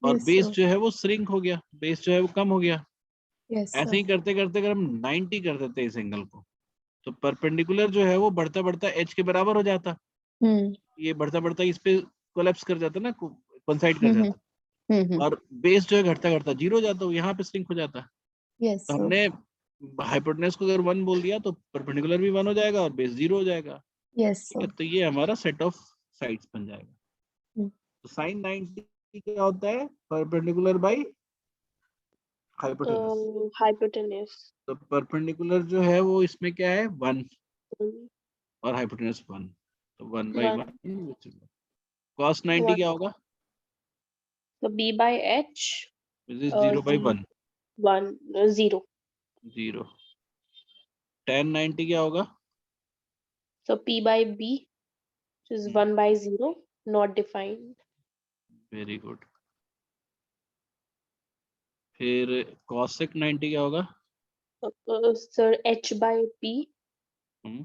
और Yes, बेस sir. जो है वो श्रिंक हो गया, बेस जो है वो कम हो गया। Yes, ऐसे sir. ही करते करते अगर हम 90 कर देते इस एंगल को, तो परपेंडिकुलर जो है वो बढ़ता बढ़ता एच के बराबर हो जाता। ये बढ़ता बढ़ता इस पे कोलैप्स कर जाता है ना, कोइंसाइड कर हम्म, जाता है, और बेस जो है घटता घटता 0 हो जाता है, यहाँ पे श्रिंक हो जाता है। यस तो सर, हमने हाइपोटेनस को अगर 1 बोल दिया तो परपेंडिकुलर भी 1 हो जाएगा और बेस 0 हो जाएगा। यस ठीक है, सर। तो ये हमारा सेट ऑफ साइड्स बन जाएगा। तो साइन 90 क्या होता है? Perpendicular by hypotenuse. hypotenuse. तो परपेंडिकुलर जो है वो इसमें क्या है? 1 और हाइपोटेनस 1, तो 1 बाई 1. 1। cos 90 1. क्या होगा? So B by H, which is 0 by 1, 1 0. 0। tan 90 क्या होगा? So P by B, which is 1 by 0, not defined. Very good. फिर cosec 90 क्या होगा? Sir, H by P, hmm,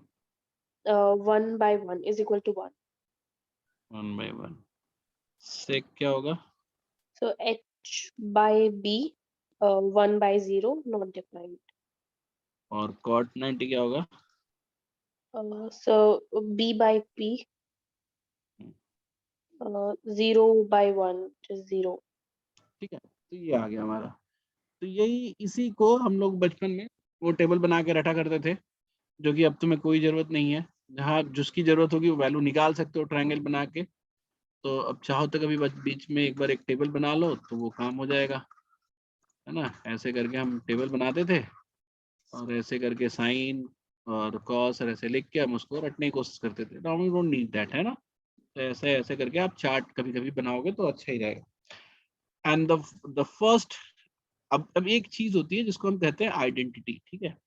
1 by 1 is equal to 1. 1 by 1। sec क्या होगा? So H by B, 1 by 0, not defined. और cot 90 क्या होगा? So B by P, 0 by 1, which is 0. ठीक है, तो ये आ गया हमारा। तो यही, इसी को हम लोग बचपन में वो टेबल बना के रखा करते थे, जो कि अब तुम्हें कोई ज़रूरत नहीं है। जहाँ जिसकी ज़रूरत होगी वो वैल्यू निकाल सकते हो ट्रायंगल बना के। तो अब चाहो तो कभी बीच में एक बार एक टेबल बना लो तो वो काम हो जाएगा, है ना। ऐसे करके हम टेबल बनाते थे, और ऐसे करके साइन और कॉस और ऐसे लिख के हम उसको रटने की कोशिश करते थे। Now we don't need that, है ना। तो ऐसे ऐसे करके आप चार्ट कभी कभी बनाओगे तो अच्छा ही रहेगा। एंड द फर्स्ट, अब एक चीज होती है जिसको हम कहते हैं आइडेंटिटी, ठीक है।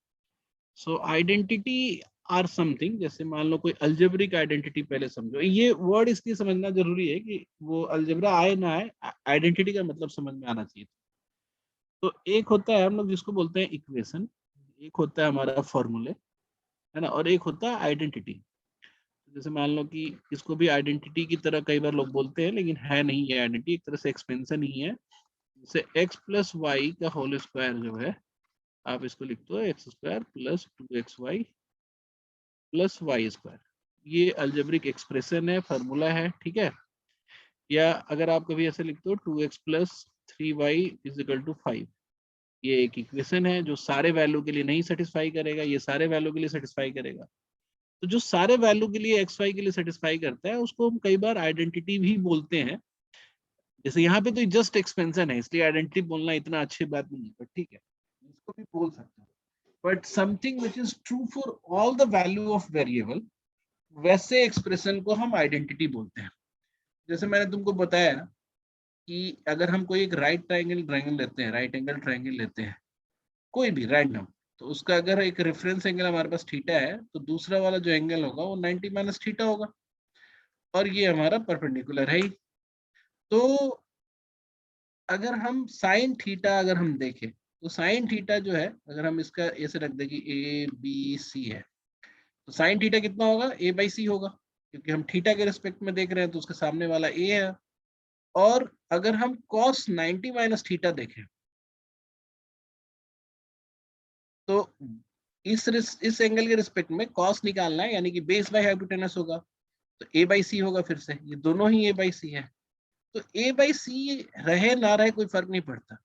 सो आइडेंटिटी आर समथिंग, जैसे मान लो कोई अलजेब्रिक आइडेंटिटी, पहले समझो ये वर्ड इसलिए समझना जरूरी है कि वो अलजेब्रा आए ना आए, आइडेंटिटी का मतलब समझ में आना चाहिए। तो एक होता है हम लोग जिसको बोलते हैं इक्वेशन, एक होता है हमारा फॉर्मूले, है ना, और एक होता है आइडेंटिटी। जैसे मान लो कि इसको भी आइडेंटिटी की तरह कई बार लोग बोलते हैं, लेकिन है नहीं ये आइडेंटिटी, एक तरह से एक्सपेंशन ही है। जैसे x प्लस वाई का होल स्क्वायर जो है, आप इसको लिखते हो x square plus 2xy plus y square. ये अल्जेब्रिक एक्सप्रेशन है, फार्मूला है, ठीक है। या अगर आप कभी ऐसे लिखते हो 2x plus 3y is equal to 5, ये एक इक्वेशन है जो सारे वैल्यू के लिए नहीं सेटिस्फाई करेगा, ये सारे वैल्यू के लिए सेटिस्फाई करेगा। तो जो सारे वैल्यू के लिए एक्स वाई के लिए सेटिस्फाई करता है उसको हम कई बार आइडेंटिटी भी बोलते हैं। जैसे यहाँ पे तो जस्ट एक्सपेंशन है, इसलिए आइडेंटिटी बोलना इतना अच्छी बात नहीं है, पर ठीक है, इसको भी बोल सकते हैं। But something which is true for all the value of variable, वैसे एक्सप्रेशन को हम आइडेंटिटी बोलते हैं। जैसे मैंने तुमको बताया कि अगर हम कोई एक राइट ट्रायंगल लेते हैं, राइट एंगल ट्रायंगल लेते हैं, कोई भी रैंडम, तो उसका अगर एक रेफरेंस एंगल हमारे पास थीटा है, तो दूसरा वाला जो एंगल होगा वो 90 माइनस थीटा होगा, और ये हमारा परपेंडिकुलर है ही। तो अगर हम साइन थीटा अगर हम देखें, तो साइन थीटा जो है, अगर हम इसका ऐसे रख दें कि ए बी सी है, तो साइन थीटा कितना होगा? ए बाई सी होगा, क्योंकि हम थीटा के रिस्पेक्ट में देख रहे हैं तो उसके सामने वाला ए है। और अगर हम cos 90 माइनस थीटा देखें, तो इस एंगल के रिस्पेक्ट में cos निकालना है, यानी कि बेस बाई हाइपोटेनस होगा, तो ए बाई सी होगा। फिर से ये दोनों ही ए बाई सी है, तो ए बाई सी रहे ना रहे कोई फर्क नहीं पड़ता।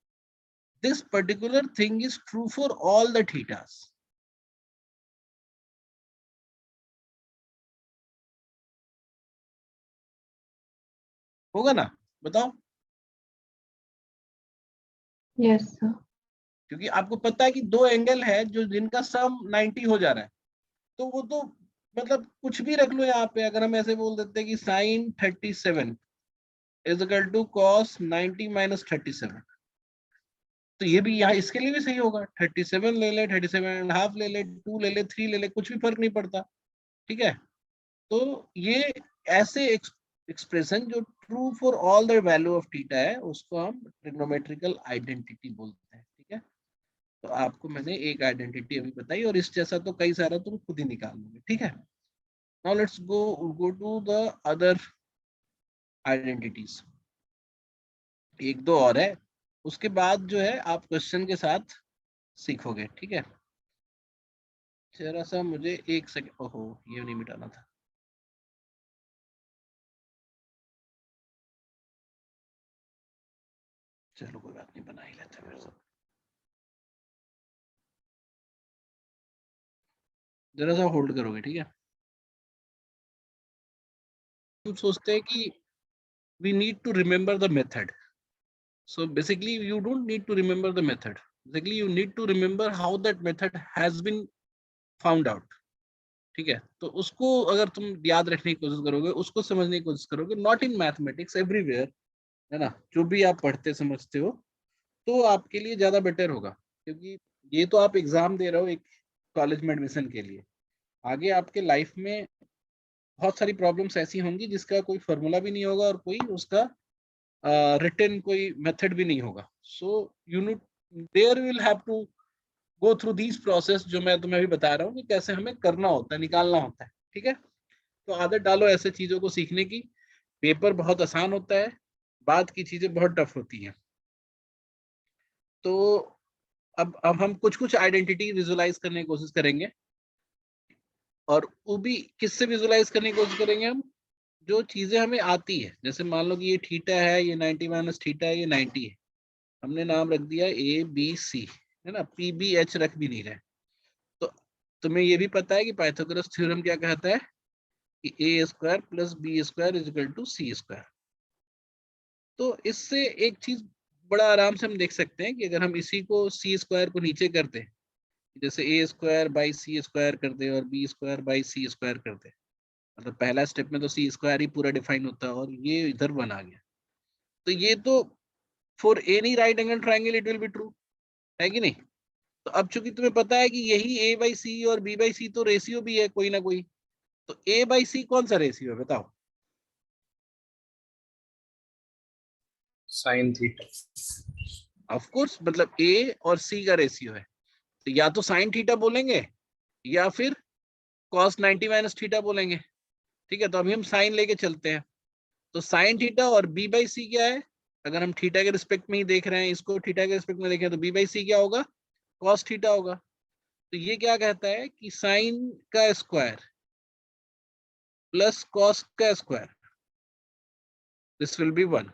This particular thing is true for all the thetas. होगा ना, बताओ। Yes sir. क्योंकि आपको पता है कि दो एंगल है जो जिनका सम 90 हो जा रहा है, तो वो तो मतलब कुछ भी रख लो यहाँ पे। अगर हम ऐसे बोल देते हैं कि sine 37 is equal to cos 90 minus 37, तो ये भी यहाँ इसके लिए भी सही होगा। 37 ले ले, 37.5 ले ले, 2 ले ले, 3 ले ले, कुछ भी फर्क नहीं पड़ता, ठीक है। तो ये ऐसे एक्सप्रेशन जो true for all the value of theta है, उसको हम ट्रिग्नोमेट्रिकल आइडेंटिटी बोलते हैं, ठीक है। तो आपको मैंने एक आइडेंटिटी अभी बताई, और इस जैसा तो कई सारा तुम खुद ही निकाल लोगे, ठीक है। Now let's go to the other identities. एक दो और है, उसके बाद जो है आप क्वेश्चन के साथ सीखोगे, ठीक है। जरा सा मुझे एक सेकंड, ओहो ये नहीं मिटाना था। चलो कोई बात नहीं, बना ही लेते हैं फिर सब। जरा सा होल्ड करोगे, ठीक है? हम सोचते हैं कि we need to remember the method. So basically you don't need to remember the method. Basically you need to remember how that method has been found out. ठीक है? तो उसको अगर तुम याद रखने की कोशिश करोगे, उसको समझने की कोशिश करोगे, नॉट इन मैथमेटिक्स, एवरीवेयर, है ना, जो भी आप पढ़ते समझते हो, तो आपके लिए ज्यादा बेटर होगा। क्योंकि ये तो आप एग्जाम दे रहे हो एक कॉलेज में एडमिशन के लिए, आगे आपके लाइफ में बहुत सारी प्रॉब्लम्स ऐसी होंगी जिसका कोई फॉर्मूला भी नहीं होगा और कोई उसका रिटन कोई मेथड भी नहीं होगा। So you know there will have to go through these process, जो मैं तुम्हें अभी बता रहा हूँ कि कैसे हमें करना होता है, निकालना होता है, ठीक है? तो आदत डालो ऐसे चीजों को सीखने की। पेपर बहुत आसान होता है, बाद की चीजें बहुत टफ होती हैं। तो अब हम कुछ कुछ आइडेंटिटी विजुलाइज करने की कोशिश करेंगे, और वो भी किससे विजुलाइज करने की कोशिश करेंगे हम, जो चीजें हमें आती है। जैसे मान लो कि ये थीटा है, ये 90 माइनस थीटा है, ये 90 है, हमने नाम रख दिया ए बी सी, है ना, पी बी एच रख भी नहीं रहे। तो तुम्हें ये भी पता है कि पाइथागोरस थ्योरम क्या कहता है कि A square plus B square is equal to C square. तो इससे एक चीज बड़ा आराम से हम देख सकते हैं कि अगर हम इसी को सी स्क्वायर को नीचे कर दें, जैसे A square by C square कर दे और B square by C square कर दे, मतलब पहला स्टेप में तो सी स्क्वायर ही पूरा डिफाइन होता है और ये इधर बना गया, तो ये तो for any right angle triangle it will be true, है कि नहीं? तो अब चूंकि तुम्हें पता है कि यही ए बाई सी और बी बाई सी तो रेशियो भी है कोई ना कोई, तो ए बाई सी कौन सा रेशियो है बताओ? sin theta. ऑफ कोर्स, मतलब ए और सी का रेशियो है, तो या तो साइन थीटा बोलेंगे या फिर कॉस 90 माइनस थीटा बोलेंगे, ठीक है? तो अभी हम साइन लेके चलते हैं। तो साइन थीटा और बी बाई सी क्या है? अगर हम थीटा के रिस्पेक्ट में ही देख रहे हैं, इसको थीटा के रिस्पेक्ट में देखें, तो बी बाई सी क्या होगा? कॉस थीटा होगा। तो ये क्या कहता है कि साइन का स्क्वायर प्लस कॉस का square, this will be 1,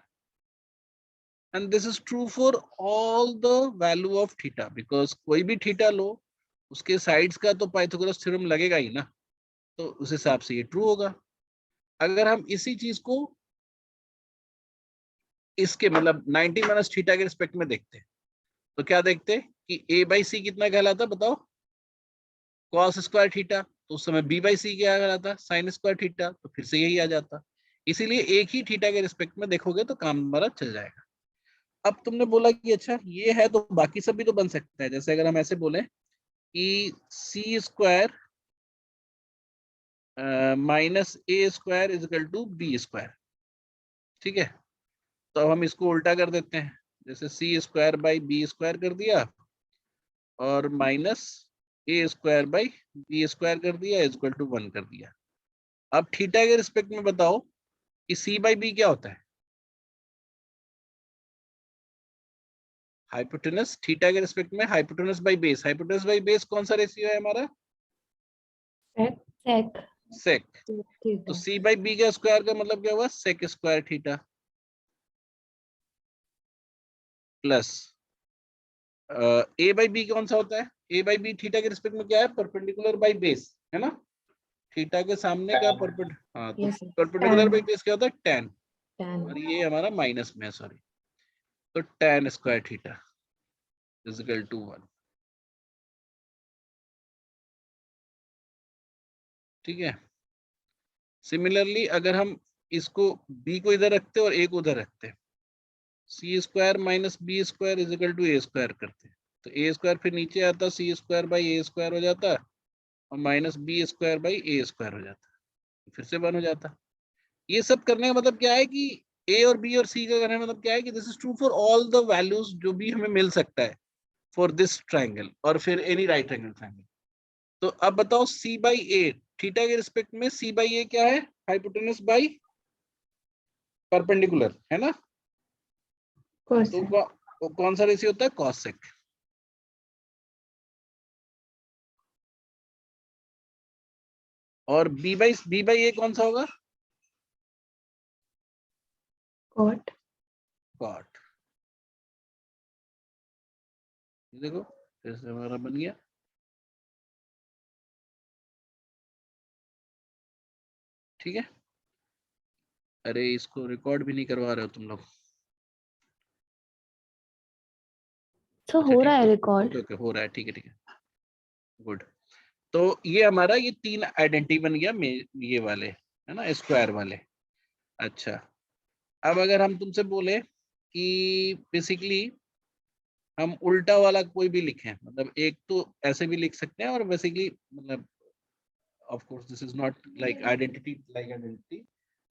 and this is true for all the value of theta, because कोई भी थीटा लो, उसके साइड्स का तो पाइथागोरस थ्योरम लगेगा ही ना, तो उस हिसाब से ये ट्रू होगा। अगर हम इसी चीज को इसके मतलब 90 माइनस थीटा के रिस्पेक्ट में देखते हैं, तो क्या देखते हैं कि ए बाई सी कितना कहलाता, बताओ? Cos square theta. तो उस समय बी बाई सी क्या कहलाता? Sine square theta. तो फिर से यही आ जाता। इसीलिए एक ही थीटा के रिस्पेक्ट में देखोगे तो काम हमारा चल जाएगा। अब तुमने बोला कि अच्छा ये है तो बाकी सब भी तो बन सकता है। जैसे अगर हम ऐसे बोले कि C square minus A square is equal to B square, ठीक है? तो अब हम इसको उल्टा कर देते हैं, जैसे C square by B square कर दिया और minus A square by B square कर दिया इज इक्वल टू 1 कर दिया। अब थीटा के रिस्पेक्ट में बताओ कि सी बाई बी क्या होता है? हाइपोटेनस। थीटा के रिस्पेक्ट में hypotenuse by base. Hypotenuse by base कौन सा रेशियो है हमारा? Sec sec. तो theta. सी बाई बी का स्क्वायर का मतलब क्या हुआ? Sec square theta plus A by B कौन सा होता है? ए बाई बी थीटा के रिस्पेक्ट में क्या है? परपेंडिकुलर बाई बेस, है ना? थीटा के सामने का परपेंड, हाँ, तो Yes, sir. Perpendicular Tan. By base क्या होता है? टेन। Tan. और ये हमारा माइनस में है, सॉरी। तो tan square theta is equal to 1, ठीक है? सिमिलरली अगर हम इसको b को इधर रखते और a को उधर रखते, C square minus B square is equal to A square करते, तो ए स्क्वायर फिर नीचे आता, C square by A square हो जाता और minus B square by A square हो जाता, फिर से 1 हो जाता। ये सब करने का मतलब क्या है कि ए और बी और सी का करने का मतलब क्या है कि this is true for all the values जो भी हमें मिल सकता है फॉर दिस ट्राइंगल और फिर एनी राइट एंगल ट्राइंगल। तो अब बताओ सी बाई ए, थीटा के रिस्पेक्ट में सी बाई ए क्या है? हाइपोटेनस बाई परपेंडिकुलर, है ना? तो Cosine. कौन सा रेशियो होता है? कॉसेक। और बी बाई ए कौन सा होगा? Cot. कॉट। ये देखो फिर से हमारा बन गया। ठीक है, अरे इसको रिकॉर्ड भी नहीं करवा रहे हो तुम लोग। तो अच्छा हो ठीक रहा है है, रिकॉर्ड। ओके ओके, हो रहा है, ठीक है ठीक है, गुड। तो ये हमारा ये 3 आइडेंटिटी बन गया, ये वाले है ना, स्क्वायर वाले। अच्छा, अब अगर हम तुमसे बोले कि बेसिकली हम उल्टा वाला कोई भी लिखें, मतलब एक तो ऐसे भी लिख सकते हैं और बेसिकली मतलब of course this is not like identity,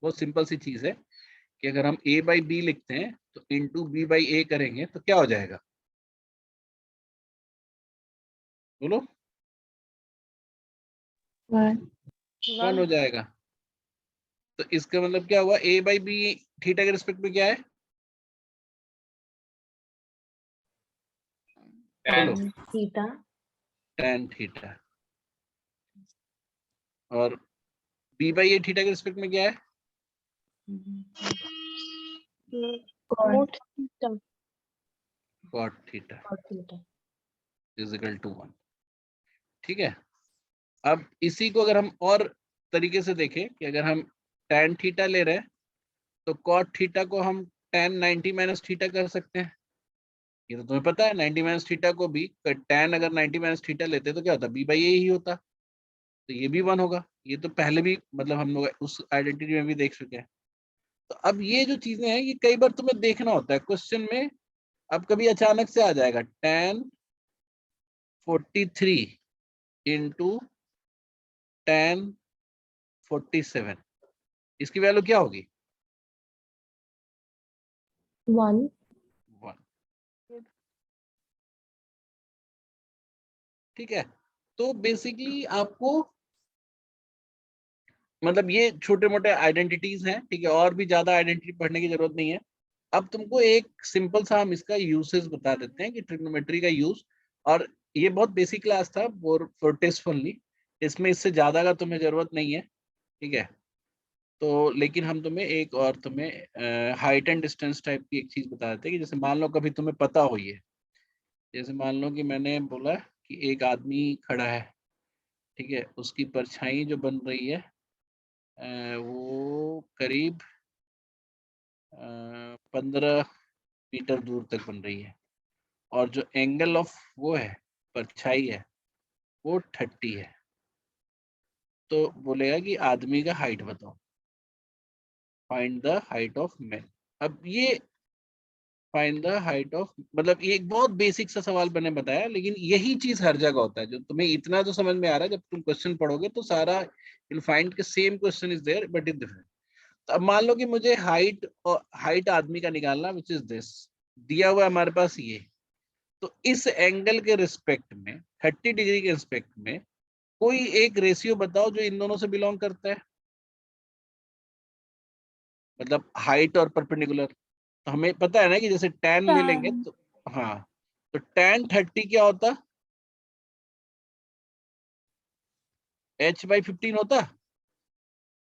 बहुत सिंपल सी चीज है कि अगर हम a बाई बी लिखते हैं तो इंटू बी बाई ए करेंगे तो क्या हो जाएगा, बोलो। 1 1 हो जाएगा। तो इसका मतलब क्या हुआ, a बाई बी थीटा के रिस्पेक्ट में क्या है, बोलो, थीटा। tan theta. और b बाई ए थीटा के रिस्पेक्ट में क्या है, Cot theta. cot theta is equal to 1। ठीक है, अब इसी को अगर हम और तरीके से देखें कि अगर हम tan थीटा ले रहे हैं तो cot थीटा को हम tan 90 माइनस थीटा कर सकते हैं। ये तो तुम्हें पता है, 90 माइनस थीटा को भी tan अगर 90 माइनस थीटा लेते तो क्या होता, b बाई ए ही होता, तो ये भी 1 होगा। ये तो पहले भी मतलब हम लोग उस आइडेंटिटी में भी देख चुके हैं। तो अब ये जो चीजें हैं ये कई बार तुम्हें देखना होता है क्वेश्चन में। अब कभी अचानक से आ जाएगा tan 43 इंटू tan 47, इसकी वैल्यू क्या होगी, 1 1। ठीक है, तो बेसिकली आपको मतलब ये छोटे मोटे आइडेंटिटीज हैं, ठीक है, और भी ज्यादा आइडेंटिटी पढ़ने की जरूरत नहीं है। अब तुमको एक सिंपल सा हम इसका यूसेज बता देते हैं कि ट्रिग्नोमेट्री का यूज, और ये बहुत बेसिक क्लास था फॉर टेस्ट ओनली, इसमें इससे ज्यादा का तुम्हें जरूरत नहीं है। ठीक है, तो लेकिन हम तुम्हें एक और तुम्हें हाइट एंड डिस्टेंस टाइप की एक चीज बता देते हैं कि जैसे मान लो कभी तुम्हें पता हो ये, जैसे मान लो कि मैंने बोला कि एक आदमी खड़ा है, ठीक है, उसकी परछाई जो बन रही है वो करीब 15 मीटर दूर तक बन रही है, और जो एंगल ऑफ वो है परछाई है वो 30 है। तो बोलेगा कि आदमी का हाइट बताओ, find the height of man. अब ये फाइंड द हाइट ऑफ, मतलब ये एक बहुत बेसिक सा सवाल मैंने बताया, लेकिन यही चीज हर जगह होता है। जो तुम्हें इतना जो समझ में आ रहा है, जब तुम क्वेश्चन पढ़ोगे तो सारा you'll find के same question is there but is different. तो अब मान लो कि मुझे हाइट और हाइट आदमी का निकालना, विच इज दिस, दिया हुआ है हमारे पास ये। तो इस एंगल के रिस्पेक्ट में 30 डिग्री के रिस्पेक्ट में कोई एक रेशियो बताओ जो इन दोनों से बिलोंग करता है, मतलब हाइट और परपेंडिकुलर। तो हमें पता है ना कि जैसे tan ले लेंगे तो, हाँ, तो tan 30 क्या होता, h/15 होता।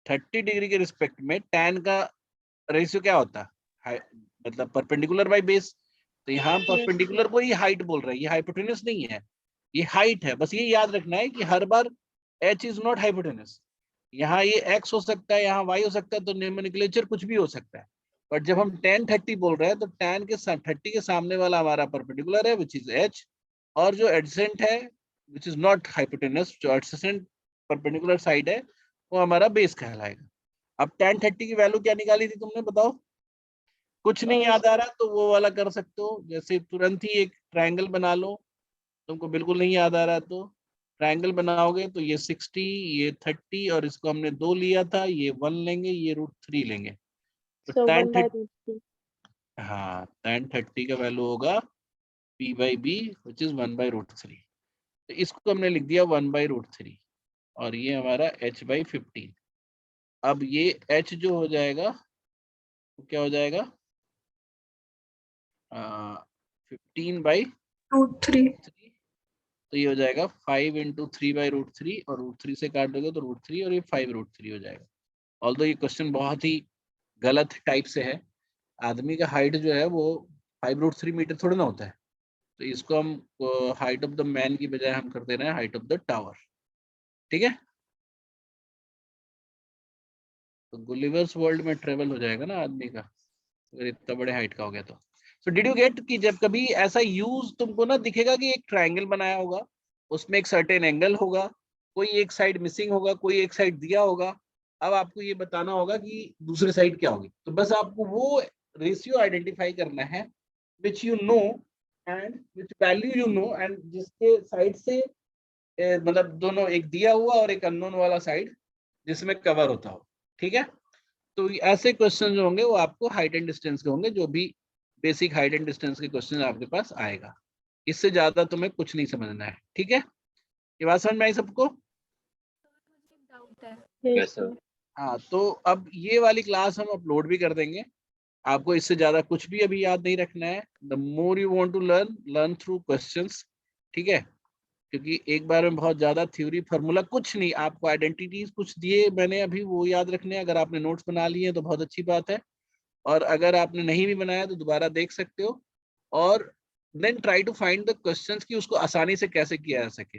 30 डिग्री के रिस्पेक्ट में tan का रेशियो क्या होता, मतलब परपेंडिकुलर बाई बेस। तो यहाँ परपेंडिकुलर को ही हाइट बोल रहे हैं, ये हाइपोटेनस नहीं है, ये हाइट है। बस ये याद रखना है कि हर बार h इज नॉट हाइपोटेनस। यहाँ ये x हो सकता है, यहाँ y हो सकता है, तो नोमेनक्लेचर कुछ भी हो सकता है। बट जब हम tan 30 बोल रहे हैं तो tan के 30 के सामने वाला हमारा परपेंडिकुलर है विच इज h, और जो एडजेसेंट है विच इज नॉट हाइपोटेनस, जो एडजेसेंट परपेंडिकुलर साइड है वो हमारा बेस कहलाएगा। अब tan 30 की वैल्यू क्या निकाली थी तुमने, बताओ। कुछ नहीं याद आ रहा तो वो वाला कर सकते हो, जैसे तुरंत ही एक ट्रायंगल बना लो। तुमको बिल्कुल नहीं याद आ रहा तो ट्रायंगल बनाओगे तो ये 60, ये 30, और इसको हमने 2 लिया था, ये 1 लेंगे, ये √3 लेंगे। तो So tan 1 by 30, √3. हाँ, tan 30 का वैल्यू होगा p by B which is 1/√3। तो इसको हमने लिख दिया 1/√3, और ये हमारा h/15। अब ये h जो हो जाएगा तो क्या हो जाएगा, 15/√3। तो ये हो जाएगा 5 × 3/√3, और √3 से काट दोगे तो √3, और ये 5√3 हो जाएगा। ऑल्दो ये क्वेश्चन बहुत ही गलत टाइप से है। आदमी का हाइट जो है वो 5√3 मीटर थोड़ा ना होता है। तो इसको हम हाइट ऑफ द मैन की बजाय हम कर दे रहे हैं हाइट ऑफ द टावर। ठीक है, तो गुलिवर्स वर्ल्ड में ट्रेवल हो जाएगा ना आदमी का, अगर इतना बड़े हाइट का हो गया तो। सो डिड यू गेट कि जब कभी ऐसा यूज तुमको ना दिखेगा कि एक ट्रायंगल बनाया होगा, उसमें एक सर्टेन एंगल होगा, कोई एक साइड मिसिंग होगा, कोई एक साइड दिया होगा, अब आपको ये बताना होगा कि दूसरी साइड क्या होगी। तो बस आपको वो रेशियो आइडेंटिफाई करना है which you know and which value you know, and जिसके साइड से मतलब दोनों, एक दिया हुआ और एक अननोन वाला साइड जिसमें कवर होता हो। ठीक है, तो ऐसे क्वेश्चन जो होंगे वो आपको हाइट एंड डिस्टेंस के होंगे, जो भी बेसिक हाइट एंड डिस्टेंस के क्वेश्चन आपके पास आएगा। इससे ज्यादा तुम्हें कुछ नहीं समझना है। ठीक है, ये बात समझ में आई सबको? डाउट है। Yes, sir. हाँ, तो अब ये वाली क्लास हम अपलोड भी कर देंगे। आपको इससे ज्यादा कुछ भी अभी याद नहीं रखना है। The more you want to learn, learn through questions. ठीक है, क्योंकि एक बार में बहुत ज्यादा थ्योरी फार्मूला कुछ नहीं, आपको आइडेंटिटीज कुछ दिए मैंने अभी, वो याद रखने हैं। अगर आपने नोट्स बना लिए हैं तो बहुत अच्छी बात है, और अगर आपने नहीं भी बनाया तो दोबारा देख सकते हो। और then try to find the questions की उसको आसानी से कैसे किया जा सके।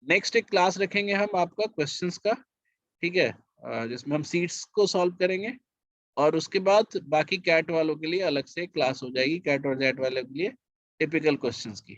नेक्स्ट एक क्लास रखेंगे हम आपका क्वेश्चंस का, ठीक है, जिसमें हम सीट्स को सॉल्व करेंगे, और उसके बाद बाकी कैट वालों के लिए अलग से क्लास हो जाएगी, कैट और जेट वालों के लिए टिपिकल क्वेश्चंस की।